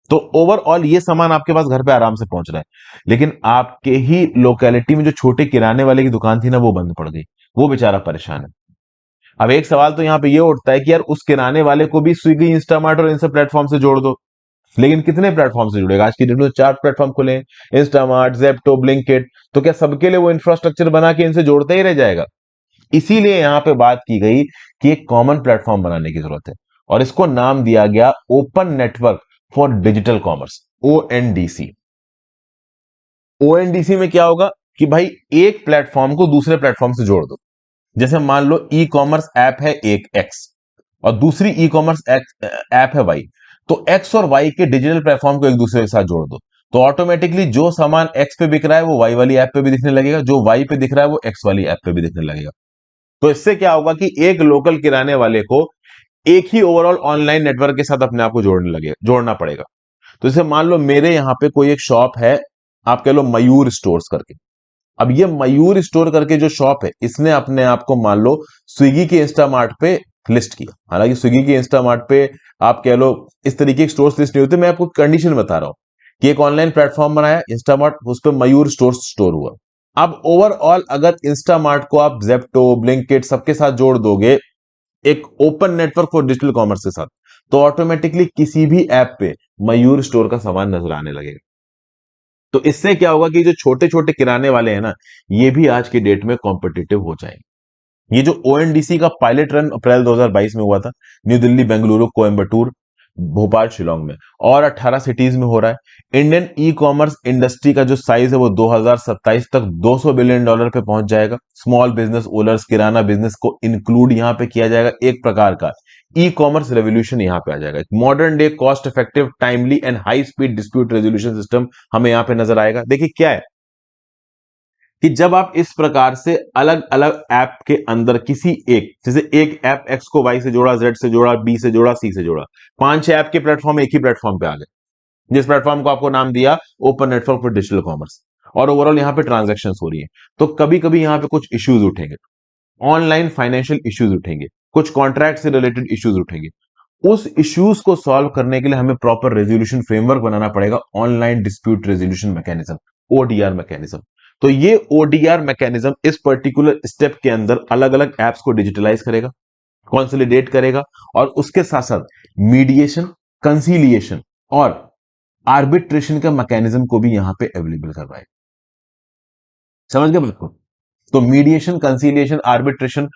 तो ओवरऑल ये सामान आपके पास घर पे आराम से पहुंच रहा है। लेकिन आपके ही लोकेलिटी में जो छोटे किराने वाले की दुकान थी ना वो बंद पड़ गई, वो बेचारा परेशान है। अब एक सवाल तो यहाँ पे ये उठता है कि यार उस किराने वाले को भी स्विगी इंस्टामार्ट और इन सब प्लेटफॉर्म से जोड़ दो। लेकिन कितने प्लेटफॉर्म से जुड़ेगा? आज की डेट में 4 प्लेटफॉर्म खुले, इंस्टामार्ट, जेप्टो, ब्लिंकिट। तो क्या सबके लिए वो इंफ्रास्ट्रक्चर बना के इनसे जोड़ता ही रह जाएगा? इसीलिए यहां पे बात की गई कि एक कॉमन प्लेटफॉर्म बनाने की जरूरत है, और इसको नाम दिया गया open network for digital commerce, ONDC. ONDC में क्या होगा कि भाई एक प्लेटफॉर्म को दूसरे प्लेटफॉर्म से जोड़ दो। जैसे मान लो ई कॉमर्स ऐप है एक एक्स और दूसरी ई कॉमर्स ऐप है वाई, तो एक्स और वाई के डिजिटल प्लेटफॉर्म को एक दूसरे के साथ जोड़ दो, तो ऑटोमेटिकली जो सामान एक्स पे बिक रहा है वो वाई वाली ऐप पे भी दिखने लगेगा, जो वाई पे दिख रहा है वो एक्स वाली ऐप पे भी दिखने लगेगा। तो इससे क्या होगा कि एक लोकल किराने वाले को एक ही ओवरऑल ऑनलाइन नेटवर्क के साथ अपने आप को जोड़ना पड़ेगा। तो जैसे मान लो मेरे यहाँ पे कोई एक शॉप है, आप कह लो मयूर स्टोर्स करके। अब ये मयूर स्टोर करके जो शॉप है, इसने अपने आप को मान लो स्विगी के इंस्टामार्ट पे लिस्ट किया। हालांकि स्विगी के इंस्टामार्ट पे आप कह लो इस तरीके के स्टोर्स लिस्ट नहीं होते, मैं आपको कंडीशन बता रहा हूं कि एक ऑनलाइन प्लेटफॉर्म बनाया इंस्टामार्ट, उस पर मयूर स्टोर हुआ। अब ओवरऑल अगर इंस्टामार्ट को आप जेप्टो, ब्लिंकिट सबके साथ जोड़ दोगे एक open network for digital commerce के साथ, तो ऑटोमेटिकली किसी भी ऐप पे मयूर स्टोर का सामान नजर आने लगेगा। तो इससे क्या होगा कि जो छोटे छोटे किराने वाले हैं ना, ये भी आज की डेट में कॉम्पिटिटिव हो जाएंगे। ये जो ओएनडीसी का पायलट रन अप्रैल 2022 में हुआ था, न्यू दिल्ली, बेंगलुरु, कोयम्बटूर, भोपाल, शिलोंग में, और 18 सिटीज में हो रहा है। इंडियन ई कॉमर्स इंडस्ट्री का जो साइज है वो 2027 तक $200 बिलियन पे पहुंच जाएगा। स्मॉल बिजनेस ओनर्स, किराना बिजनेस को इंक्लूड यहां पे किया जाएगा। एक प्रकार का ई कॉमर्स रेवोल्यूशन यहां पे आ जाएगा। Modern day cost effective, timely and high speed dispute resolution system हमें यहां पे नजर आएगा। देखिए क्या है, कि जब आप इस प्रकार से अलग अलग ऐप के अंदर किसी एक, जैसे एक ऐप एक्स को वाई से जोड़ा, जेड से जोड़ा, बी से जोड़ा, सी से जोड़ा, 5-6 ऐप के प्लेटफॉर्म एक ही प्लेटफॉर्म पे आ गए, जिस प्लेटफॉर्म को आपको नाम दिया open network for digital commerce, और ओवरऑल यहां पे ट्रांजैक्शंस हो रही है। तो कभी कभी यहां पे कुछ इश्यूज उठेंगे, ऑनलाइन फाइनेंशियल इश्यूज उठेंगे, कुछ कॉन्ट्रैक्ट से रिलेटेड इश्यूज उठेंगे। उस इश्यूज को सॉल्व करने के लिए हमें प्रॉपर रेजोल्यूशन फ्रेमवर्क बनाना पड़ेगा, online dispute resolution mechanism, ODR mechanism. तो ये ओडीआर मैकेनिज्म इस पर्टिकुलर स्टेप के अंदर अलग अलग एप्स को डिजिटलाइज करेगा, कंसोलिडेट करेगा, और उसके साथ साथ मीडिएशन, कंसीलिएशन और आर्बिट्रेशन का मैकेनिज्म को भी यहां पे अवेलेबल करवाएगा। समझ गए बात को? तो mediation, conciliation, arbitration,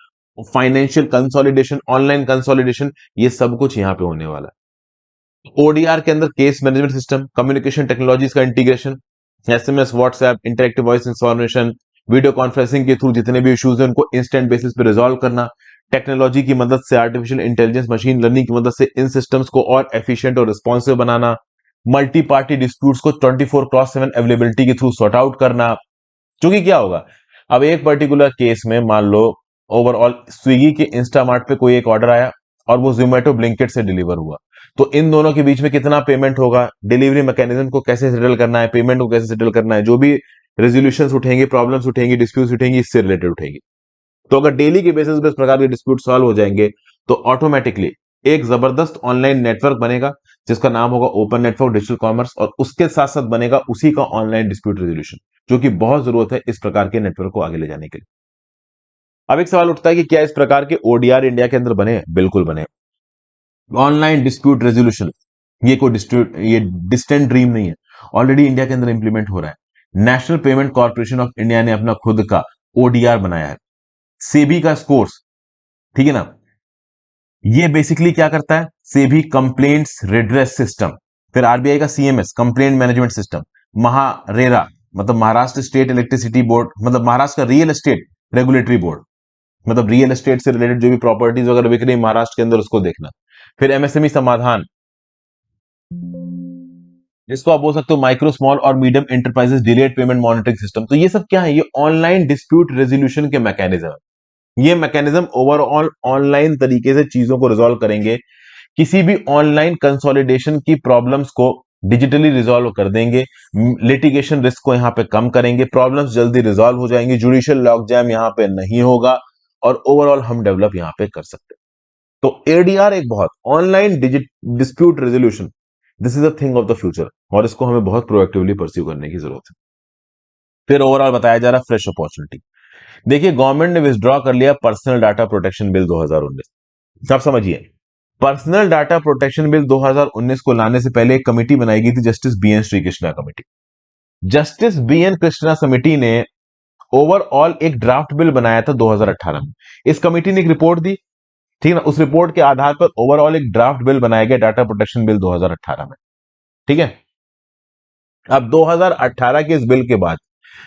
financial consolidation, online consolidation, ये सब कुछ यहां पे होने वाला है। ओडीआर के अंदर case management system, communication technologies का integration, SMS, WhatsApp, interactive voice information, video conferencing के थ्रू जितने भी इश्यूज हैं उनको इंस्टेंट बेसिस पे रिजॉल्व करना, टेक्नोलॉजी की मदद से, आर्टिफिशियल इंटेलिजेंस, मशीन लर्निंग की मदद से इन सिस्टम्स को और एफिशिएंट और रिस्पॉन्सिव बनाना, मल्टी पार्टी डिस्प्यूट्स को 24/7 अवेलेबिलिटी के थ्रू सॉर्ट आउट करना। क्योंकि क्या होगा, अब एक पर्टिकुलर केस में मान लो ओवरऑल स्विगी के इंस्टामार्ट पे कोई एक ऑर्डर आया और वो जोमेटो ब्लिंकिट से डिलीवर हुआ, तो इन दोनों के बीच में कितना पेमेंट होगा, डिलीवरी मैकेनिज्म को कैसे सेटल करना है, पेमेंट को कैसे सेटल करना है, जो भी रेजोल्यूशंस उठेंगे, प्रॉब्लम्स उठेंगी, डिस्प्यूट्स उठेंगी, इससे रिलेटेड उठेंगी। तो अगर डेली के बेसिस पे इस प्रकार के डिस्प्यूट सॉल्व हो जाएंगे तो ऑटोमेटिकली एक जबरदस्त ऑनलाइन नेटवर्क बनेगा जिसका नाम होगा ओपन नेटवर्क डिजिटल कॉमर्स, और उसके साथ साथ बनेगा उसी का ऑनलाइन डिस्प्यूट रेजोल्यूशन, जो कि बहुत जरूरत है इस प्रकार के नेटवर्क को आगे ले जाने के लिए। अब एक सवाल उठता है कि क्या इस प्रकार के ओडीआर इंडिया के अंदर बने? बिल्कुल बने। ऑनलाइन डिस्प्यूट रेजोल्यूशन ये कोई डिस्प्यूट, ये डिस्टेंट ड्रीम नहीं है, ऑलरेडी इंडिया के अंदर इंप्लीमेंट हो रहा है। National payment corporation of India ने अपना खुद का ओडीआर बनाया है, सेबी का स्कोर्स, ठीक है ना। ये बेसिकली क्या करता है, सेबी कंप्लेंट्स रिड्रेस सिस्टम, फिर आरबीआई का CMS complaint management system, MahaRERA मतलब महाराष्ट्र स्टेट इलेक्ट्रिसिटी बोर्ड, मतलब महाराष्ट्र का रियल एस्टेट रेगुलेटरी बोर्ड, मतलब रियल एस्टेट से रिलेटेड जो भी प्रॉपर्टीज वगैरह बिक रही महाराष्ट्र के अंदर उसको देखना, फिर एमएसएमई समाधान, जिसको आप बोल सकते हो माइक्रो स्मॉल और medium enterprises delayed payment monitoring system. तो ये सब क्या है, ये ऑनलाइन डिस्प्यूट रेजोल्यूशन के मैकेनिज्म है। ये मैकेनिज्म ओवरऑल ऑनलाइन तरीके से चीजों को रिजॉल्व करेंगे, किसी भी ऑनलाइन कंसोलिडेशन की प्रॉब्लम्स को डिजिटली रिजॉल्व कर देंगे, लिटिगेशन रिस्क को यहां पे कम करेंगे, प्रॉब्लम्स जल्दी रिजॉल्व हो जाएंगी, जुडिशियल लॉक जैम यहां पे नहीं होगा, और ओवरऑल हम डेवलप यहां पे कर सकते हैं। तो एडीआर एक बहुत online dispute resolution, this is a thing of the future, और इसको हमें बहुत प्रोएक्टिवली परस्यू करने की जरूरत है। फिर ओवरऑल बताया जा रहा है फ्रेश अपॉर्चुनिटी। देखिए, गवर्नमेंट ने विथड्रॉ कर लिया पर्सनल डाटा प्रोटेक्शन बिल 2019। अब समझिए, पर्सनल डाटा प्रोटेक्शन बिल 2019 को लाने से पहले एक कमेटी बनाई गई थी, justice B N Shri Krishna committee. Justice B N Krishna समिति ने ओवरऑल एक ड्राफ्ट बिल बनाया था 2018 में। इस कमेटी ने एक रिपोर्ट दी, ठीक है ना, उस रिपोर्ट के आधार पर ओवरऑल एक ड्राफ्ट बिल बनाया गया, डाटा प्रोटेक्शन बिल 2018 में, ठीक है। अब 2018 के इस बिल के बाद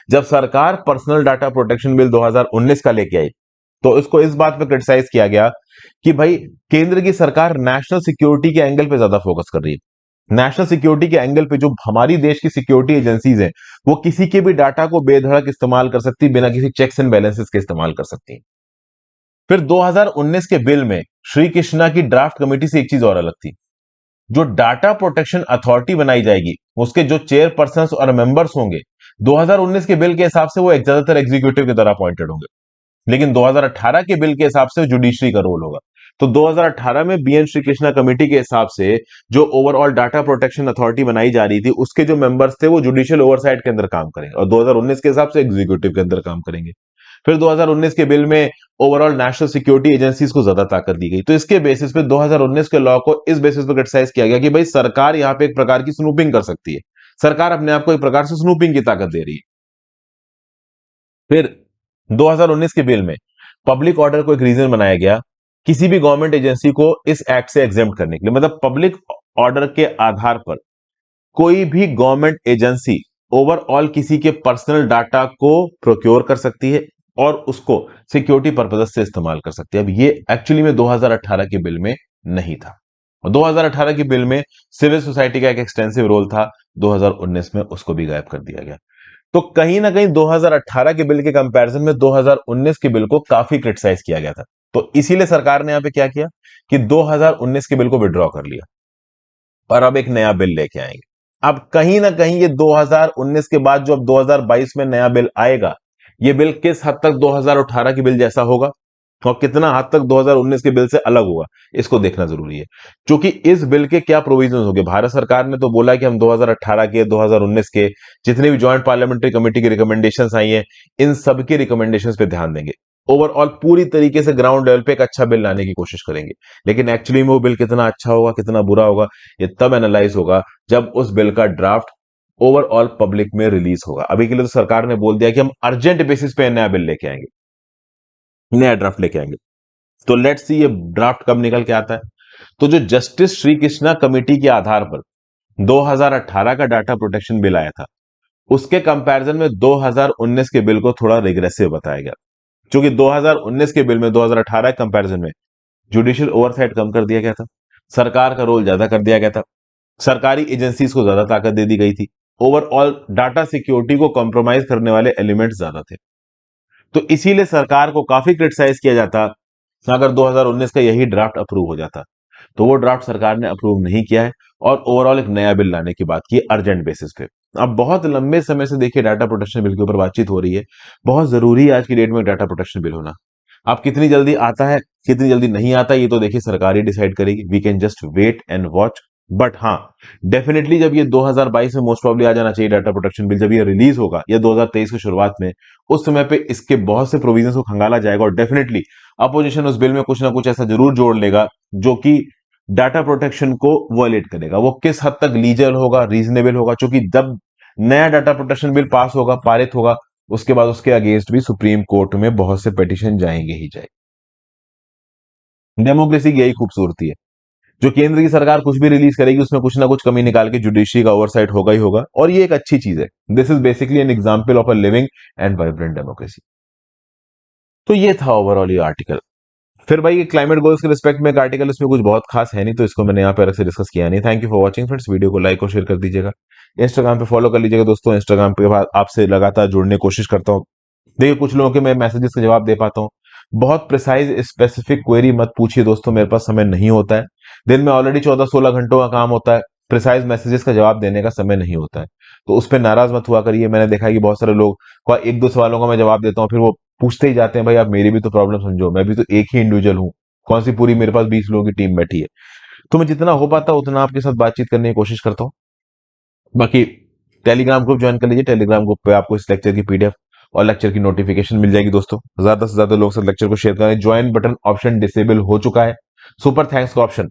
जब सरकार पर्सनल डाटा प्रोटेक्शन बिल 2019 का लेके आई, तो इसको इस बात पे क्रिटिसाइज किया गया कि भाई केंद्र की सरकार नेशनल सिक्योरिटी के एंगल पे ज्यादा फोकस कर रही है। नेशनल सिक्योरिटी के एंगल पे जो हमारी देश की सिक्योरिटी एजेंसीज हैं वो किसी के भी डाटा को बेधड़क इस्तेमाल कर सकती, बिना किसी चेक्स एंड बैलेंसेस के इस्तेमाल कर सकती है। फिर 2019 के बिल में श्री कृष्णा की ड्राफ्ट कमेटी से एक चीज और अलग थी, जो डाटा प्रोटेक्शन अथॉरिटी बनाई जाएगी उसके जो चेयरपर्सन और मेंबर्स होंगे 2019 के बिल के हिसाब से वो एक ज्यादातर एग्जीक्यूटिव की तरह अपॉइंटेड होंगे, लेकिन 2018 के बिल के हिसाब से जुडिशरी का रोल होगा। तो 2018 में बीएन श्री कृष्णा कमेटी के हिसाब से जो ओवरऑल डाटा प्रोटेक्शन अथॉरिटी बनाई जा रही थी उसके जो मेंबर्स थे वो जुडिशियल ओवरसाइट के अंदर काम करेंगे, और 2019 के हिसाब से एग्जीक्यूटिव के अंदर काम करेंगे। फिर 2019 के बिल में ओवरऑल नेशनल सिक्योरिटी एजेंसीज को ज्यादा ताकत दी गई। तो इसके बेसिस पे 2019 के लॉ को इस बेसिस पे क्रिटिसाइज किया गया कि भाई सरकार यहां पे एक प्रकार की स्नूपिंग कर सकती है, सरकार अपने आप को एक प्रकार से स्नूपिंग की ताकत दे रही है। फिर 2019 के बिल में पब्लिक ऑर्डर को एक रीजन बनाया गया किसी भी गवर्नमेंट एजेंसी को इस एक्ट से एग्जेम्प्ट करने के लिए, मतलब पब्लिक ऑर्डर के आधार पर कोई भी गवर्नमेंट एजेंसी ओवरऑल किसी के पर्सनल डाटा को प्रोक्योर कर सकती है और उसको सिक्योरिटी पर्पज से इस्तेमाल कर सकती है। अब ये एक्चुअली में 2018 के बिल में नहीं था, और 2018 के बिल में सिविल सोसाइटी का एक एक्सटेंसिव रोल था, 2019 में उसको भी गायब कर दिया गया। तो कहीं ना कहीं 2018 के बिल के कंपैरिजन में 2019 के बिल को काफी क्रिटिसाइज किया गया था। तो इसीलिए सरकार ने यहां पे क्या किया कि 2019 के बिल को विड्रॉ कर लिया और अब एक नया बिल लेके आएंगे। अब कहीं ना कहीं ये 2019 के बाद जो अब 2022 में नया बिल आएगा, ये बिल किस हद तक 2018 के बिल जैसा होगा और कितना हद तक 2019 के बिल से अलग होगा, इसको देखना जरूरी है। क्योंकि इस बिल के क्या प्रोविजंस होंगे, भारत सरकार ने तो बोला कि हम 2018 के 2019 के जितने भी ज्वाइंट पार्लियामेंट्री कमेटी की रिकमेंडेशंस आई हैं, इन सब की रिकमेंडेशंस पे ध्यान देंगे। ओवरऑल पूरी तरीके से ग्राउंड लेवल पे एक अच्छा बिल लाने की कोशिश करेंगे। लेकिन एक्चुअली में वो बिल कितना अच्छा होगा कितना बुरा होगा, ये तब एनालाइज होगा जब उस बिल का ड्राफ्ट ओवरऑल पब्लिक में रिलीज होगा। अभी के लिए तो सरकार ने बोल दिया कि हम अर्जेंट बेसिस पे नया बिल लेके आएंगे, नया ड्राफ्ट लेके आएंगे। तो लेट्स सी ये ड्राफ्ट कब निकल के आता है। तो जो जस्टिस श्री कृष्णा कमेटी के आधार पर 2018 का डाटा प्रोटेक्शन बिल आया था, उसके कंपैरिजन में 2019 के बिल को थोड़ा रिग्रेसिव बताया गया। क्योंकि 2019 के बिल में 2018 के कंपैरिजन में जुडिशियल ओवरसाइट कम कर दिया गया था, सरकार का रोल ज्यादा कर दिया गया था, सरकारी एजेंसीज को ज्यादा ताकत दे दी गई थी, ओवरऑल डाटा सिक्योरिटी को कॉम्प्रोमाइज करने वाले एलिमेंट्स ज्यादा थे। तो इसीलिए सरकार को काफी क्रिटिसाइज किया जाता अगर 2019 का यही ड्राफ्ट अप्रूव हो जाता। तो वो ड्राफ्ट सरकार ने अप्रूव नहीं किया है और ओवरऑल एक नया बिल लाने की बात की अर्जेंट बेसिस पे। अब बहुत लंबे समय से देखिए डाटा प्रोटेक्शन बिल के ऊपर बातचीत हो रही है। बहुत जरूरी है आज की डेट में डाटा प्रोटेक्शन बिल होना। अब कितनी जल्दी आता है कितनी जल्दी नहीं आता, ये तो देखिए सरकार ही डिसाइड करेगी। We can just wait and watch. But हाँ, डेफिनेटली जब ये 2022 में मोस्ट प्रॉब्ली आ जाना चाहिए डाटा प्रोटेक्शन बिल, जब ये रिलीज होगा या 2023 की शुरुआत में, उस समय पे इसके बहुत से प्रोविजंस को खंगाला जाएगा और डेफिनेटली अपोजिशन उस बिल में कुछ ना कुछ ऐसा जरूर जोड़ लेगा जो कि डाटा प्रोटेक्शन को वॉयलेट करेगा। वो किस हद तक लीगल होगा, रीजनेबल होगा, क्योंकि जब नया डाटा प्रोटेक्शन बिल पास होगा, पारित होगा, उसके बाद उसके अगेंस्ट भी सुप्रीम कोर्ट में बहुत से पिटीशन जाएंगे ही जाएंगे। डेमोक्रेसी की यही खूबसूरती है, जो केंद्र की सरकार कुछ भी रिलीज करेगी उसमें कुछ ना कुछ कमी निकाल के जुडिशरी का ओवरसाइट होगा ही होगा, और ये एक अच्छी चीज है। This is basically an example of a living and vibrant democracy. तो ये था ओवरऑल ये आर्टिकल। फिर भाई ये क्लाइमेट गोल्स के रिस्पेक्ट में एक आर्टिकल, इसमें कुछ बहुत खास है नहीं, तो इसको मैंने यहाँ पे अलग से डिस्कस किया नहीं। Thank you for watching friends, video को लाइक और शेयर कर दीजिएगा। इंस्टाग्राम पे फॉलो कर लीजिएगा दोस्तों, इंस्टाग्राम पे आपसे लगातार जुड़ने की कोशिश करता हूँ। देखिए कुछ लोगों के मैं मैसेजेस का जवाब दे पाता हूँ, बहुत प्रिसाइज स्पेसिफिक क्वेरी मत पूछिए दोस्तों, मेरे पास समय नहीं होता है। दिन में ऑलरेडी 14-16 घंटों का काम होता है, प्रिसाइज मैसेजेस का जवाब देने का समय नहीं होता है। तो उस पर नाराज मत हुआ करिए। मैंने देखा है कि बहुत सारे लोग को एक दो सवालों का मैं जवाब देता हूँ, फिर वो पूछते ही जाते हैं भाई आप मेरी भी तो प्रॉब्लम समझो, मैं भी तो एक ही इंडिविजुअल हूँ, कौन सी पूरी मेरे पास 20 लोगों की टीम बैठी है। तो मैं जितना हो पाता उतना आपके साथ बातचीत करने की कोशिश करता हूँ। बाकी टेलीग्राम ग्रुप ज्वाइन कर लीजिए, टेलीग्राम ग्रुप पे आपको इस लेक्चर की पीडीएफ और लेक्चर की नोटिफिकेशन मिल जाएगी दोस्तों। ज्यादा से ज्यादा लोग से लेक्चर को शेयर करें। ज्वाइन बटन ऑप्शन डिसेबल हो चुका है, सुपर थैंक्स का ऑप्शन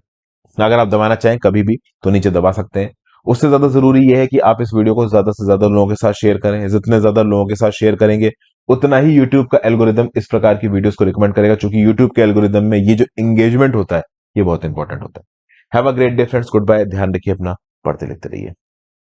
अगर आप दबाना चाहें कभी भी तो नीचे दबा सकते हैं। उससे ज्यादा जरूरी यह है कि आप इस वीडियो को ज्यादा से ज्यादा लोगों के साथ शेयर करें। जितने ज्यादा लोगों के साथ शेयर करेंगे उतना ही यूट्यूब का एल्गोरिदम इस प्रकार की वीडियोस को रिकमेंड करेगा, क्योंकि यूट्यूब के एल्गोरिदम में ये जो एंगेजमेंट होता है ये बहुत इंपॉर्टेंट होता है। Have a great day friends, good bye, ध्यान रखिए अपना, पढ़ते लिखते रहिए।